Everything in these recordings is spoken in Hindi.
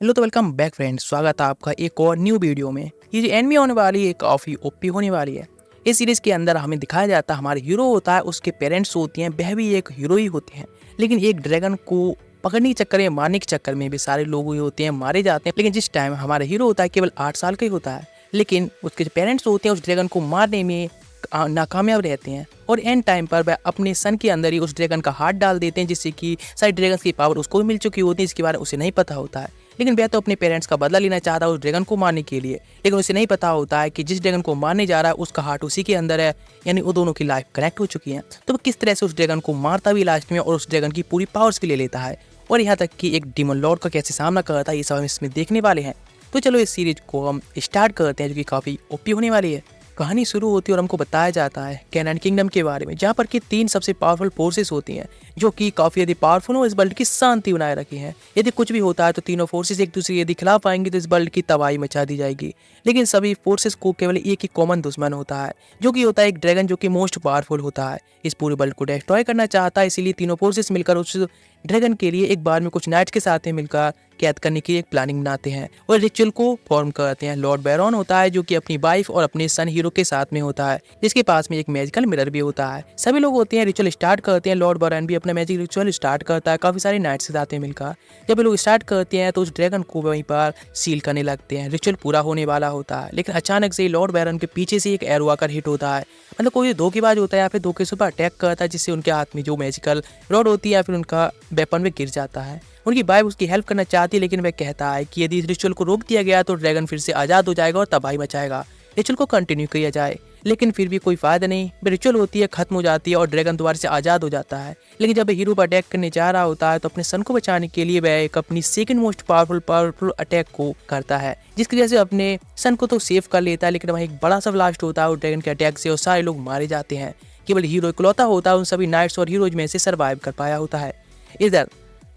हेलो तो वेलकम बैक फ्रेंड्स, स्वागत है आपका एक और न्यू वीडियो में। ये जो एनिमे होने वाली है काफ़ी ओपी होने वाली है। इस सीरीज़ के अंदर हमें दिखाया जाता है हमारा हीरो होता है, उसके पेरेंट्स होती हैं, वह भी एक हीरो ही होते हैं। लेकिन एक ड्रैगन को पकड़ने के चक्कर में, मारने के चक्कर में भी सारे लोग ही होते हैं, मारे जाते हैं। लेकिन जिस टाइम हमारा हीरो होता है केवल 8 साल का ही होता है, लेकिन उसके जो पेरेंट्स होते हैं उस ड्रैगन को मारने में नाकामयाब रहते हैं और एंड टाइम पर वह अपने सन के अंदर ही उस ड्रैगन का हाथ डाल देते हैं, जिससे कि सारी ड्रैगन की पावर उसको भी मिल चुकी होती है, इसके बारे में उसे नहीं पता होता है। लेकिन वह तो अपने पेरेंट्स का बदला लेना चाहता है उस ड्रैगन को मारने के लिए, लेकिन उसे नहीं पता होता है कि जिस ड्रैगन को मारने जा रहा है उसका हार्ट उसी के अंदर है, यानी वो दोनों की लाइफ कनेक्ट हो चुकी है। तो वो किस तरह से उस ड्रैगन को मारता भी लास्ट में और उस ड्रैगन की पूरी पावर्स भी ले लेता है, और यहाँ तक कि एक डीमन लॉर्ड का कैसे सामना करता है, ये सब हम इसमें देखने वाले हैं। तो चलो इस सीरीज को हम स्टार्ट करते हैं, जो कि काफ़ी ओपी होने वाली है। कहानी शुरू होती है और हमको बताया जाता है कैनान किंगडम के बारे में, जहाँ पर कि 3 सबसे पावरफुल फोर्सेस होती हैं, जो कि काफ़ी यदि पावरफुल हो, इस वर्ल्ड की शांति बनाए रखी हैं। यदि कुछ भी होता है तो तीनों फोर्सेस एक दूसरे यदि खिलाफ आएंगे तो इस वर्ल्ड की तबाही मचा दी जाएगी। लेकिन सभी फोर्सेस को केवल एक ही कॉमन दुश्मन होता है, जो कि होता है एक ड्रैगन, जो कि मोस्ट पावरफुल होता है, इस पूरे वर्ल्ड को डिस्ट्रॉय करना चाहता है। इसीलिए तीनों फोर्सेस मिलकर उस ड्रैगन के लिए एक बार में कुछ नाइट्स के साथ मिलकर कैद करने की एक प्लानिंग बनाते हैं और रिचुअल को फॉर्म करते हैं। लॉर्ड बैरॉन होता है, जो कि अपनी वाइफ और अपने सन हीरो के साथ में होता है, जिसके पास में एक मैजिकल मिरर भी होता है। सभी लोग होते हैं, रिचुअल स्टार्ट करते हैं। लॉर्ड बैरॉन भी अपना मैजिक रिचुअल स्टार्ट करता है काफी सारे नाइट्स के साथ में मिलकर। जब ये लोग स्टार्ट करते हैं तो उस ड्रैगन को वहीं पर सील करने लगते हैं। रिचुअल पूरा होने वाला होता है, लेकिन अचानक से लॉर्ड बैरॉन के पीछे से एक एरो आकर हिट होता है। मतलब कोई धोखेबाज होता है या फिर धोखे से अटैक करता है, जिससे उनके हाथ में जो मैजिकल रॉड होती है या फिर उनका वेपन में गिर जाता है। उनकी वाइफ उसकी हेल्प करना चाहती है, लेकिन वह कहता है कि यदि इस रिचुअल को रोक दिया गया तो ड्रैगन फिर से आज़ाद हो जाएगा और तबाही मचाएगा। रिचुअल को कंटिन्यू किया जाए, लेकिन फिर भी कोई फायदा नहीं। रिचुअल होती है, खत्म हो जाती है और ड्रैगन दोबारा से आज़ाद हो जाता है। लेकिन जब हीरो पर अटैक करने जा रहा होता है तो अपने सन को बचाने के लिए वह एक अपनी सेकंड मोस्ट पावरफुल अटैक को करता है, जिसकी वजह से अपने सन को तो सेव कर लेता है। लेकिन वहाँ एक बड़ा सा ब्लास्ट होता है ड्रैगन के अटैक से और सारे लोग मारे जाते हैं। केवल हीरो इकलौता होता है उन सभी नाइट्स और हीरोज में से सर्वाइव कर पाया होता है। इधर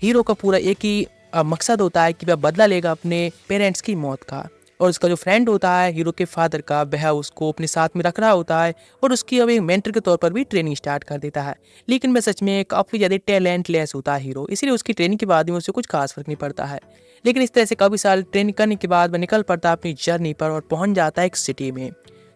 हीरो का पूरा एक ही मकसद होता है कि वह बदला लेगा अपने पेरेंट्स की मौत का, और उसका जो फ्रेंड होता है हीरो के फादर का, वह उसको अपने साथ में रख रहा होता है और उसकी अब एक मेंटर के तौर पर भी ट्रेनिंग स्टार्ट कर देता है। लेकिन वह सच में काफ़ी ज़्यादा टैलेंटलेस होता है हीरो, इसीलिए उसकी ट्रेनिंग के बाद भी उससे कुछ खास फर्क नहीं पड़ता है। लेकिन इस तरह से काफ़ी साल ट्रेनिंग करने के बाद वह निकल पड़ता है अपनी जर्नी पर और पहुंच जाता है एक सिटी में।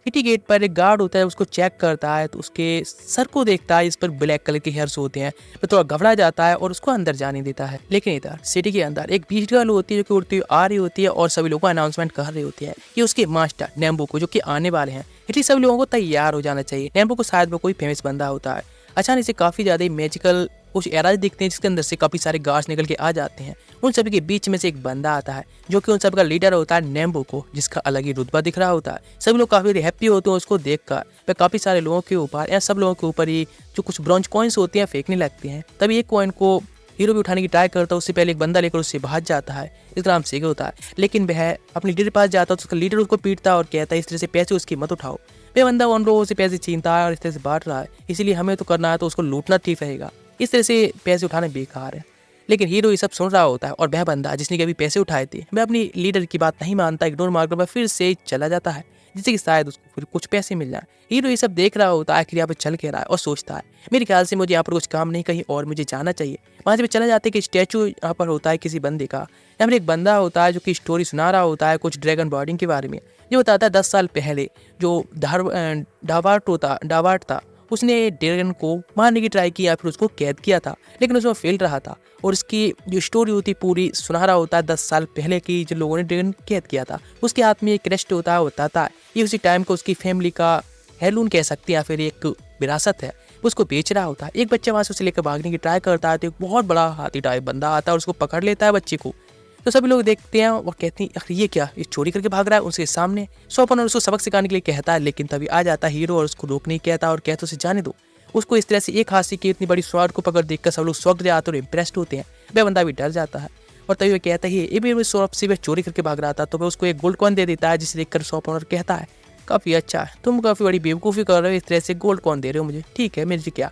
सिटी गेट पर एक गार्ड होता है, उसको चेक करता है तो उसके सर को देखता है, इस पर ब्लैक कलर के हेयर्स होते हैं। वो थोड़ा घबरा जाता है और उसको अंदर जाने देता है। लेकिन इधर सिटी के अंदर एक बीच गर्ल होती है, जो कि उड़ती हुई आ रही होती है और सभी लोगों को अनाउंसमेंट कर रही होती है कि उसके मास्टर नेम्बो को, जो कि आने वाले हैं, इसलिए सभी लोगों को तैयार हो जाना चाहिए। नेम्बो को शायद वो कोई फेमस बंदा होता है। अचानक से काफ़ी ज़्यादा मैजिकल कुछ एराज दिखते हैं, जिसके अंदर से काफ़ी सारे गार्ड्स निकल के आ जाते हैं। उन सभी के बीच में से एक बंदा आता है, जो कि उन सब का लीडर होता है नेम्बो को, जिसका अलग ही रुतबा दिख रहा होता है। सभी लोग काफ़ी हैप्पी होते हैं उसको देखकर। वह काफ़ी सारे लोगों के ऊपर या सब लोगों के ऊपर ही जो कुछ ब्रॉन्ज कॉइन्स होती हैं फेंकने लगते हैं। तभी एक कॉइन को हीरो भी उठाने की ट्राई करता है, उससे पहले एक बंदा लेकर उससे भाग जाता है। इसका नाम सेगे होता है। लेकिन वह अपने लीडर के पास जाता है तो उसका लीडर उसको पीटता है और कहता है इस तरह से पैसे उसकी मत उठाओ। वह बंदा उन लोगों से पैसे छीनता है और इस तरह से बांट रहा है, इसीलिए हमें तो करना है तो उसको लूटना ठीक रहेगा। इस तरह से पैसे उठाने बेकार है। लेकिन हीरो ये सब सुन रहा होता है और वह बंदा जिसने कभी पैसे उठाए थे, वह अपनी लीडर की बात नहीं मानता, इग्नोर मारकर वह फिर से चला जाता है, जिससे कि शायद उसको फिर कुछ पैसे मिल जाए। हीरो ये सब देख रहा होता है, आखिर यहाँ पे चल के रहा है और सोचता है मेरे ख्याल से मुझे यहाँ पर कुछ काम नहीं, कहीं और मुझे जाना चाहिए। वहाँ से चला जाते कि स्टैचू यहाँ पर होता है किसी बंदे का। यहाँ पर एक बंदा होता है जो कि स्टोरी सुना रहा होता है कुछ ड्रैगन बॉर्डिंग के बारे में। जो बताता है 10 साल पहले जो डावार्ट था, उसने ड्रैगन को मारने की ट्राई की या फिर उसको कैद किया था, लेकिन उसमें फेल रहा था। और इसकी जो स्टोरी होती पूरी सुना रहा होता है 10 साल पहले की, जो लोगों ने ड्रैगन कैद किया था। उसके हाथ में एक क्रेस्ट होता है, बताता है ये उसी टाइम को उसकी फैमिली का हेirloom कह सकती है या फिर एक विरासत है, उसको बेच रहा होता है। एक बच्चा वहाँ से उसे लेकर भागने की ट्राई करता है तो एक बहुत बड़ा हाथी टाइप बंदा आता है और उसको पकड़ लेता है बच्चे को। तो सभी लोग देखते हैं और कहते हैं आखिर ये क्या, ये चोरी करके भाग रहा है। उसके सामने सोपन और उसको सबक सिखाने के लिए कहता है, लेकिन तभी आ जाता है हीरो और उसको रोकने कहता है और कहता उसे जाने दो। उसको इस तरह से एक हाथ से की इतनी बड़ी स्वाड को पकड़ देखकर सब लोग शॉक जाते और इम्प्रेस्ड होते हैं। वह बंदा भी डर जाता है और तभी वह कहता है ये भी शॉप से वह चोरी करके भाग रहा था। तो वह उसको एक गोल्ड कॉइन दे देता है, जिसे देखकर शॉप ओनर कहता है काफ़ी अच्छा है, तुम काफ़ी बड़ी बेवकूफ़ी कर रहे हो, इस तरह से गोल्ड कॉइन दे रहे हो मुझे, ठीक है मेरे क्या।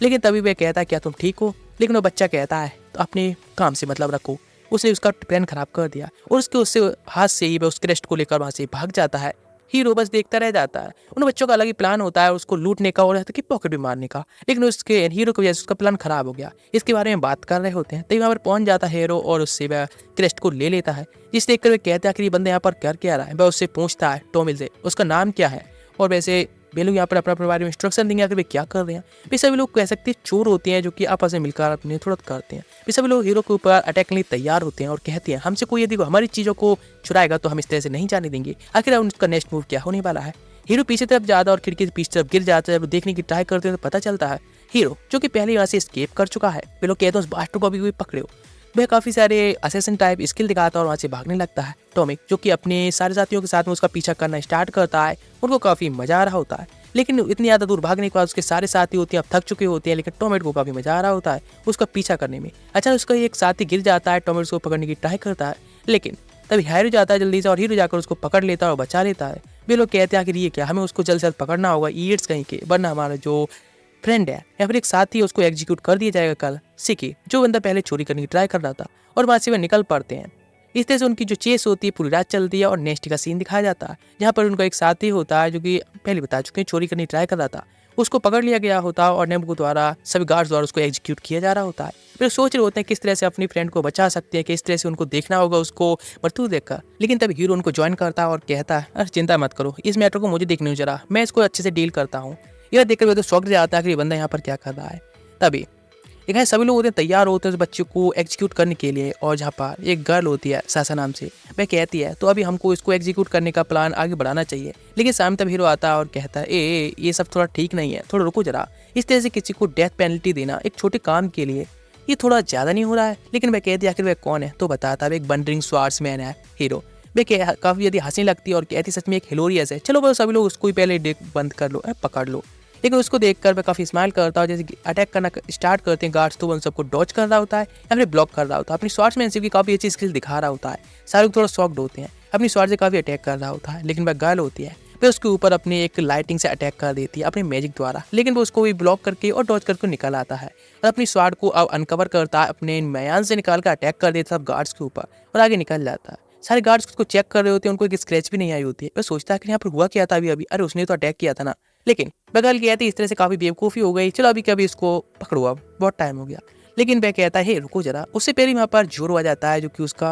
लेकिन तभी वह कहता है क्या तुम ठीक हो। लेकिन वो बच्चा कहता है तो अपने काम से मतलब रखो। उसने उसका प्लान खराब कर दिया और उसके हाथ से ही वह उस क्रेस्ट को लेकर वहाँ से भाग जाता है। हीरो बस देखता रह जाता है। उन बच्चों का अलग ही प्लान होता है उसको लूटने का और कि पॉकेट भी मारने का, लेकिन उसके हीरो की वजह से उसका प्लान खराब हो गया। इसके बारे में बात कर रहे होते हैं तभी वहाँ पर पहुंच जाता है हीरो और उससे वह क्रेस्ट को ले लेता है, जिसे देखकर वे कहते हैं कि ये बंदा यहाँ पर क्या रहा है। वह उससे पूछता है टॉमिल से उसका नाम क्या है, और वैसे वे लोग यहाँ पर अपने बारे में इंस्ट्रक्शन देंगे आखिर वे क्या कर रहे हैं। वे सभी लोग कह सकते हैं चोर होते हैं जो कि आपस में मिलकर अपने थोड़ा करते हैं। वे सभी लोग हीरो के ऊपर अटैक करने तैयार होते हैं और कहते हैं हमसे कोई यदि हमारी चीज़ों को चुराएगा तो हम इस तरह से नहीं जाने देंगे। आखिर उनका नेक्स्ट मूव क्या होने वाला है। हीरो पीछे तरफ जाता है और खिड़की से पीछे तरफ गिर जाता है। जब देखने की ट्राई करते हैं तो पता चलता है हीरो जो कि पहले यहाँ से एस्केप कर चुका है। वे लोग कहते हैं उस बास्टर को अभी कोई पकड़े हो। वह काफ़ी सारे असेसन टाइप स्किल दिखाता है और वहाँ से भागने लगता है। टॉमिक जो कि अपने सारे साथियों के साथ में उसका पीछा करना स्टार्ट करता है। उनको काफ़ी मजा आ रहा होता है, लेकिन इतनी ज़्यादा दूर भागने के बाद उसके सारे साथी होते हैं अब थक चुके होते हैं, लेकिन टॉमेट को काफ़ी मजा आ रहा होता है उसका पीछा करने में। अचानक उसका एक साथी गिर जाता है, टॉमेट को पकड़ने की ट्राई करता है, लेकिन तभी हीरो जाता है जल्दी से और हीरो जाकर उसको पकड़ लेता है और बचा लेता है। वे लोग कहते हैं कि ये क्या, हमें उसको जल्द से जल्द पकड़ना होगा इडियट्स कहीं के, वरना हमारा जो फ्रेंड है या फिर एक साथी है उसको एग्जीक्यूट कर दिया जाएगा कल। सिकी जो बंदा पहले चोरी करने की ट्राई कर रहा था, और वहाँ से वे निकल पड़ते हैं। इस तरह से उनकी जो चेस होती है पूरी रात चलती है और नेक्स्ट का सीन दिखाया जाता है जहाँ पर उनका एक साथी होता है जो कि पहले बता चुके हैं चोरी करने की ट्राई कर रहा था, उसको पकड़ लिया गया होता है और नेम्बो द्वारा सभी गार्ड्स द्वारा उसको एग्जीक्यूट किया जा रहा होता है। फिर सोच रहे होते हैं किस तरह से अपनी फ्रेंड को बचा सकते हैं, किस तरह से उनको देखना होगा उसको मरतू देखकर। लेकिन तब हीरो उनको ज्वाइन करता है और कहता है अरे चिंता मत करो, इस मैटर को मुझे देखने दो जरा, मैं इसको अच्छे से डील करता हूँ। यह देखकर वे तो शॉक जाता है कि ये बंदा यहाँ पर क्या कर रहा है। तभी एक सभी लोग होते हैं तैयार होते हैं उस बच्चे को एग्जीक्यूट करने के लिए, और जहाँ पर एक गर्ल होती है सासा नाम से, वह कहती है तो अभी हमको इसको एग्जीक्यूट करने का प्लान आगे बढ़ाना चाहिए। लेकिन सामने तब हीरो आता है और कहता है ए ये सब थोड़ा ठीक नहीं है, थोड़ा रुको जरा। इस तरह से किसी को डेथ पेनल्टी देना एक छोटे काम के लिए ये थोड़ा ज़्यादा नहीं हो रहा है। लेकिन वह कहती है आखिर वह कौन है, तो बताता है एक बंडरिंग स्वार्ड्समैन है हीरो। वह काफ़ी यदि हंसने लगती है और कहती सच में एक हिलोरियस है, चलो बस सभी लोग उसको ही पहले बंद कर लो, पकड़ लो। लेकिन उसको देखकर वह काफ़ी स्माइल करता है, जैसे अटैक करना स्टार्ट करते हैं गार्ड्स तो उन सबको डॉच कर रहा होता है या फिर ब्लॉक कर रहा होता है। अपनी स्वॉर्ड्समैनशिप की काफ़ी अच्छी स्किल दिखा रहा होता है। सारे लोग थोड़ा शॉक्ड होते हैं, अपनी स्वॉर्ड से काफ़ी अटैक कर रहा होता है, लेकिन वह गर्ल होती है वह उसके ऊपर अपनी एक लाइटिंग से अटैक कर देती है अपने मैजिक द्वारा। लेकिन वो उसको भी ब्लॉक करके और डॉच करके निकल आता है और अपनी स्वॉर्ड को अब अनकवर करता है, अपने मैयान से निकाल कर अटैक कर देता है गार्ड्स के ऊपर और आगे निकल जाता है। सारे गार्ड्स उसको चेक कर रहे होते हैं, उनको एक स्क्रैच भी नहीं आई होती है। वह सोचता है कि यहाँ पर हुआ क्या था अभी, अरे उसने तो अटैक किया था ना। लेकिन बगल की थी इस तरह से काफ़ी बेवकूफ़ी हो गई, चलो अभी कभी इसको पकड़ो, अब बहुत टाइम हो गया। लेकिन वह कहता है हे रुको जरा। उससे पहले वहाँ पर जोरो आ जाता है जो कि उसका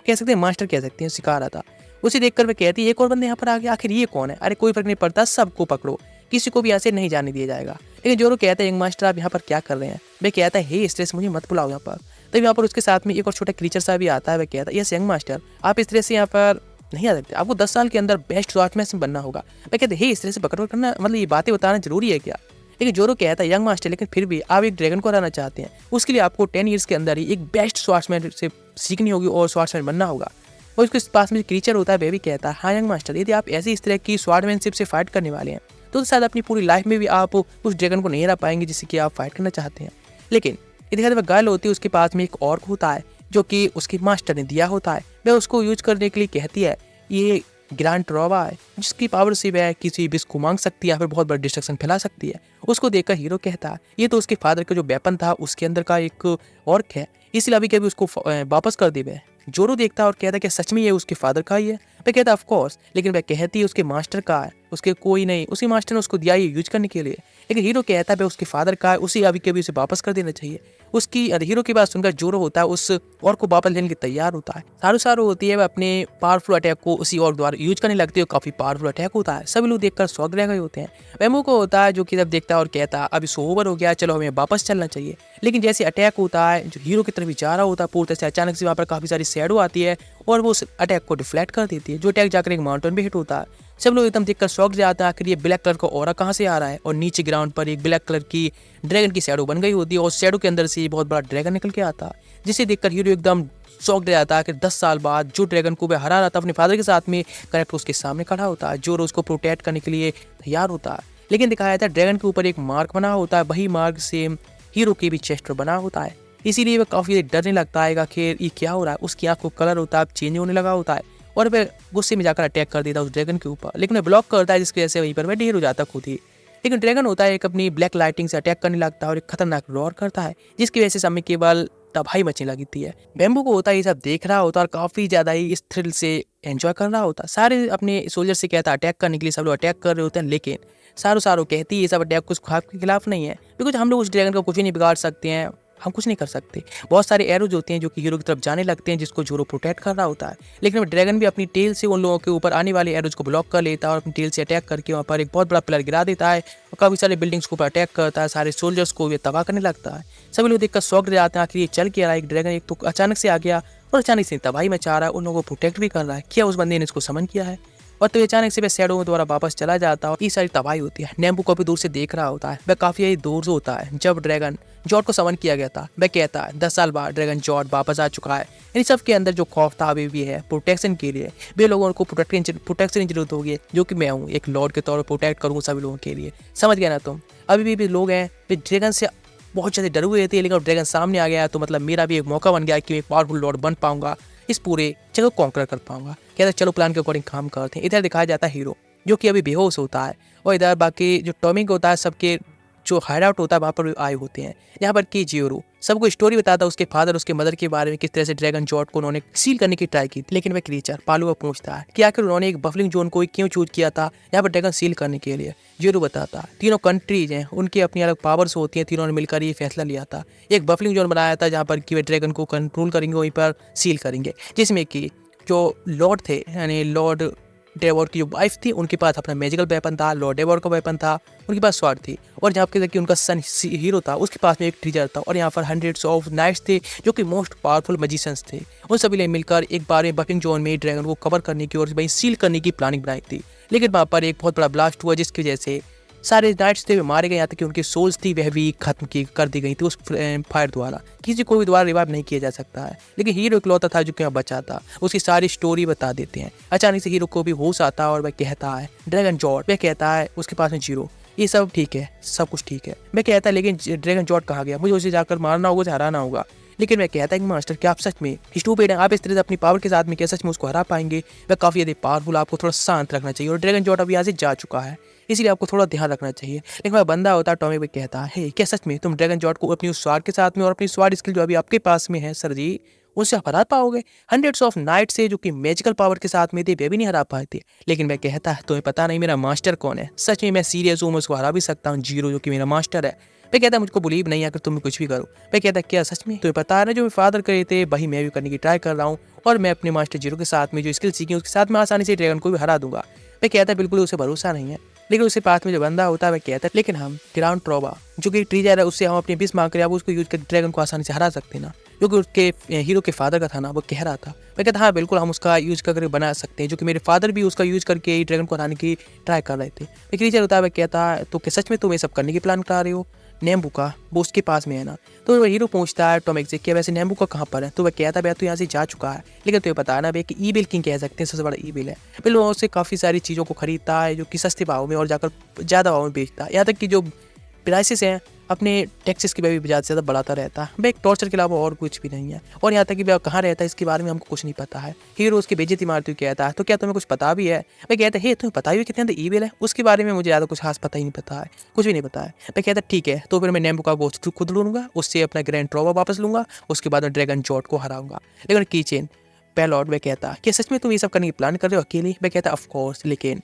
कह सकते हैं मास्टर कह सकते हैं, सिखा रहा था। उसे देखकर वह कहती है एक और बंदे यहाँ पर आ गया, आखिर ये कौन है। अरे कोई फर्क नहीं पड़ता, सबको पकड़ो, किसी को भी यहाँ से नहीं जाने दिया जाएगा। लेकिन जोरो कहता है यंग मास्टर आप यहाँ पर क्या कर रहे हैं। वह कहता है हे स्ट्रेस मुझे मत बुलाओ यहाँ पर। तब यहाँ पर उसके साथ में एक और छोटा क्रीचर सा भी आता है। वह कहता है यस यंग मास्टर आप इस तरह से यहाँ पर नहीं आ सकते, आपको 10 साल के अंदर बेस्ट स्वॉर्ड्समैन बनना होगा। मैं कहते हे इस तरह से पकड़ करना मतलब ये बातें बताना जरूरी है क्या। लेकिन जोरो कहता है यंग मास्टर लेकिन फिर भी आप एक ड्रैगन को हराना चाहते हैं, उसके लिए आपको 10 ईयर्स के अंदर ही एक बेस्ट स्वॉर्ड्समैन से सीखनी होगी और स्वॉर्ड्समैन बनना होगा। और उसके पास में क्रीचर होता है वह भी कहता है हाँ यंग मास्टर यदि आप ऐसी इस तरह की स्वॉर्डमैनशिप से फाइट करने वाले हैं तो शायद अपनी पूरी लाइफ में भी आप उस ड्रैगन को नहीं हरा पाएंगे जिससे कि आप फाइट करना चाहते हैं। लेकिन इधर वह गर्ल होती है उसके पास में एक ऑर्क होता है जो कि उसके मास्टर ने दिया होता है। वह उसको यूज करने के लिए कहती है ये ग्रैंड ट्रॉवा है जिसकी पावर से वह किसी विश को मांग सकती है या फिर बहुत बड़ा डिस्ट्रक्शन फैला सकती है। उसको देखकर हीरो कहता है ये तो उसके फादर का जो वेपन था उसके अंदर का एक ऑर्क है, इसलिए अभी कभी उसको वापस कर दे। वह जोरो देखता है और कहता है कि सच में ये उसके फादर का ही है। वह कहता है ऑफ कोर्स, लेकिन वह कहती है उसके मास्टर का है, उसके कोई नहीं, उसी मास्टर ने उसको दिया ये यूज करने के लिए। लेकिन हीरो कहता है उसके फादर का है, उसी अभी कभी उसे वापस कर देना चाहिए। उसकी हीरो की बात सुनकर जोरो होता है उस और को वापस लेने के तैयार होता है। सारू होती है वह अपने पावरफुल अटैक को उसी और द्वारा यूज करने लगती है, काफी पावरफुल अटैक होता है। सभी लोग देखकर शॉक रह गए होते हैं। वेमो को होता है जो कि जब देखता है और कहता है अभी सो ओवर हो गया, चलो हमें वापस चलना चाहिए। लेकिन जैसे अटैक होता है जो हीरो की तरफ जा रहा होता है पूरी तरह से अचानक से वहाँ पर काफी सारी शैडो आती है और वो उस अटैक को डिफ्लेक्ट कर देती है, जो अटैक जाकर एक माउंटेन पे हिट होता है। सब लोग एकदम देखकर शॉक जाता है आखिर ये ब्लैक कलर का ऑरा कहाँ से आ रहा है, और नीचे ग्राउंड पर एक ब्लैक कलर की ड्रैगन की शैडो बन गई होती है और शैडो के अंदर से बहुत बड़ा ड्रैगन निकल के आता है, जिसे देखकर हीरो एकदम शॉक रह जाता है कि 10 साल बाद जो ड्रैगन को वह हरा रहा था अपने फादर के साथ में करेक्ट उसके सामने खड़ा होता है, जो उसको प्रोटेक्ट करने के लिए तैयार होता है। लेकिन दिखाया जाता है ड्रैगन के ऊपर एक मार्क बना होता है, वही मार्क सेम हीरो के भी चेस्ट पर बना होता है, इसीलिए वह काफी डरने लगता है कि ये क्या हो रहा है। उसकी आंख को कलर होता है चेंज होने लगा होता है और वह गुस्से में जाकर अटैक कर देता है उस ड्रैगन के ऊपर, लेकिन वह ब्लॉक करता है जिसकी वजह से वहीं पर वह ढेर हो जाता खुद ही। लेकिन ड्रैगन होता है एक अपनी ब्लैक लाइटिंग से अटैक करने लगता है और एक खतरनाक रोर करता है जिसकी वजह से समय केवल तबाही मचने लगती है। बैम्बू को होता है ये सब देख रहा होता है और काफी ज्यादा ही इस थ्रिल से एंजॉय कर रहा होता है। सारे अपने सोल्जर से कहता है अटैक करने के लिए, सब लोग अटैक कर रहे होते हैं, लेकिन सारो कहती है ये सब अटैक कुछ के खिलाफ नहीं है, बिकॉज हम लोग उस ड्रैगन को कुछ भी नहीं बिगाड़ सकते हैं, हम कुछ नहीं कर सकते। बहुत सारे एरोज होते हैं जो कि हीरो की तरफ जाने लगते हैं, जिसको जोरो प्रोटेक्ट कर रहा होता है, लेकिन ड्रैगन भी अपनी टेल से उन लोगों के ऊपर आने वाले एरोज को ब्लॉक कर लेता है और अपनी टेल से अटैक करके वहाँ पर एक बहुत बड़ा पिलर गिरा देता है और काफ़ी सारे बिल्डिंग्स के ऊपर अटैक करता है, सारे सोल्जर्स को ये तबाह करने लगता है। सभी लोग देखकर शॉक रह जाते हैं, आखिर ये चल क्या रहा है, एक ड्रैगन एक तो अचानक से आ गया और अचानक से तबाही मचा रहा है, उन लोगों को प्रोटेक्ट भी कर रहा है, क्या उस बंदे ने इसको समन किया है। और तो अचानक से वह शैडो में दोबारा वापस चला जाता है और ये सारी तबाही होती है। नेम्बू को भी दूर से देख रहा होता है, वह काफी दूर से होता है जब ड्रैगन जॉर्ड को समन किया गया था। वह कहता है 10 साल बाद ड्रैगन जॉर्ड वापस आ चुका है। इन सब के अंदर जो खौफ था अभी भी है प्रोटेक्शन के लिए, वे लोगों को प्रोटेक्शन की जरूरत होगी, जो कि मैं हूँ एक लॉर्ड के तौर पर प्रोटेक्ट करूँगा सभी लोगों के लिए। समझ गया ना तुम? अभी भी लोग हैं वे ड्रैगन से बहुत ज़्यादा डरे हुए थे, लेकिन ड्रैगन सामने आ गया तो मतलब मेरा भी एक मौका बन गया कि मैं एक पावरफुल लॉर्ड बन पाऊंगा, इस पूरे जगह को कॉन्कर कर पाऊंगा। कहता चलो प्लान के अकॉर्डिंग काम करते हैं। इधर दिखाया जाता है हीरो जो कि अभी बेहोश होता है और इधर बाकी जो टॉमिक होता है सबके जो हाइड आउट होता है वहाँ पर आए होते हैं, यहाँ पर की जियोरू सबको स्टोरी बताता है उसके फादर उसके मदर के बारे में, किस तरह से ड्रैगन जॉर्ड को उन्होंने सील करने की ट्राई की, लेकिन वह क्रीचर पालू पूछता है कि आखिर उन्होंने एक बफलिंग जोन को क्यों चूज किया था यहाँ पर ड्रैगन सील करने के लिए। जियोरू बताता है तीनों कंट्रीज हैं, उनकी अपनी अलग पावर्स होती हैं, तीनों ने मिलकर ये फैसला लिया था, एक बफलिंग जोन बनाया था जहाँ पर कि वे ड्रैगन को कंट्रोल करेंगे, वहीं पर सील करेंगे, जिसमें कि जो लॉर्ड थे यानी लॉर्ड डेवोर की जो वाइफ थी उनके पास अपना मैजिकल वेपन था, लॉर्ड डेवोर का वेपन था, उनके पास स्वॉर्ड थी, और जहाँ पे कि उनका सन हीरो था उसके पास में एक ट्रीजर था, और यहाँ पर हंड्रेड्स ऑफ नाइट्स थे जो कि मोस्ट पावरफुल मैजिशियंस थे। उन सभी ने मिलकर एक बार में बफिंग जोन में ड्रैगन को कवर करने की और वहीं सील करने की प्लानिंग बनाई थी, लेकिन वहाँ पर एक बहुत बड़ा ब्लास्ट हुआ जिसकी वजह से सारे नाइट्स थे वे मारे गए, यहाँ तक कि उनकी सोल्स थी वह भी खत्म की कर दी गई थी उस फायर द्वारा। किसी को भी दोबारा रिवाइव नहीं किया जा सकता है, लेकिन हीरो इकलौता था जो कि बचा था। उसकी सारी स्टोरी बता देते हैं। अचानक से हीरो को भी होश आता है और वह कहता है ड्रैगन जॉर्ड, वह कहता है उसके पास में जीरो, ये सब ठीक है, सब कुछ ठीक है। मैं कहता है लेकिन ड्रैगन जॉर्ड कहाँ गया, मुझे उसे जाकर मारना होगा, उसे हराना होगा। लेकिन मैं कहता है कि मास्टर क्या आप सच में स्टूपिड हैं, आप इस तरह से अपनी पावर के साथ में क्या सच में उसको हरा पाएंगे? वह काफ़ी ज़्यादा पावरफुल, आपको थोड़ा शांत रखना चाहिए, और ड्रैगन जॉर्ड अब यहाँ से जा चुका है, इसीलिए आपको थोड़ा ध्यान रखना चाहिए। लेकिन वह बंदा होता है टॉमी भी कहता है क्या सच में तुम ड्रैगन जॉर्ड को अपनी उस स्वार के साथ में और अपनी स्वार स्किल जो अभी आपके पास में है सर जी उससे हरा पाओगे? हंड्रेड्स ऑफ नाइट से जो कि मैजिकल पावर के साथ में थे वे भी नहीं हरा पाए थे। लेकिन मैं कहता है तुम्हें पता नहीं मेरा मास्टर कौन है, सच में मैं सीरियस हूँ, मैं उसको हरा भी सकता हूँ, जीरो जो कि मेरा मास्टर है। मैं कहता मुझको बिलीव नहीं अगर तुम कुछ भी करो। मैं कहता क्या सच में तुम्हें पता है ना जो मेरे फादर करे थे वही मैं भी करने की ट्राई कर रहा हूँ, और मैं अपने मास्टर जीरो के साथ में जो स्किल सीखी उसके साथ में आसानी से ड्रैगन को भी हरा दूंगा। मैं कहता बिल्कुल उसे भरोसा नहीं है, लेकिन उसके पास में जो बंदा होता है वह कहता है लेकिन हम ग्राउंड ट्रोबा जो कि ट्रीजर है उससे हम अपने बिस मांग कर आप उसको यूज कर ड्रैगन को आसानी से हरा सकते हैं ना, जो कि उसके हीरो के फादर का था ना, वो कह रहा था। मैं कहता हाँ बिल्कुल हम उसका यूज करके बना सकते हैं, जो कि मेरे फादर भी उसका यूज करके ड्रैगन को हराने की ट्राई कर रहे थे। एक क्रीचर होता है वह कहता है तो क्या सच में तुम ये सब करने की प्लान करा रहे हो? नेम्बू का वो उसके पास में है ना, तो वह हीरो पूछता है टॉमिक से कि वैसे नेम्बू का कहाँ पर है, तो वह कहता है तो यहाँ से जा चुका है, लेकिन तुम्हें पता है ना कि ई बिल किंग कह सकते हैं, सबसे बड़ा ई बिल है। बिल वो उससे काफ़ी सारी चीज़ों को खरीदता है जो कि सस्ते भाव में और जाकर ज़्यादा भाव में बेचता है, यहाँ तक कि जो प्राइसेस हैं अपने टैक्सेस की भी ज़्यादा से ज़्यादा बढ़ाता रहता है। वह एक टॉर्चर के अलावा और कुछ भी नहीं है, और यहाँ तक कि वह कहाँ रहता है इसके बारे में हमको कुछ नहीं पता है। हीरो उसकी बेइज्जती मारते हुए कहता है तो क्या तुम्हें कुछ पता भी है? मैं कहता है तुम्हें पता ही कितने अंदर ईमेल है, उसके बारे में मुझे ज़्यादा कुछ खास पता ही नहीं पता है, कुछ भी नहीं पता है। मैं कहता ठीक है तो फिर मैं नेम्बू का गोश्त खुद लूँगा, उससे अपना ग्रैंड ट्रोवा वापस लूँगा, उसके बाद मैं ड्रैगन जॉर्ड को हराऊंगा। लेकिन कीचेन पेलॉट वह कहता क्या सच में तुम ये सब करने की प्लान कर रहे हो अकेले? मैं कहता ऑफकोर्स, लेकिन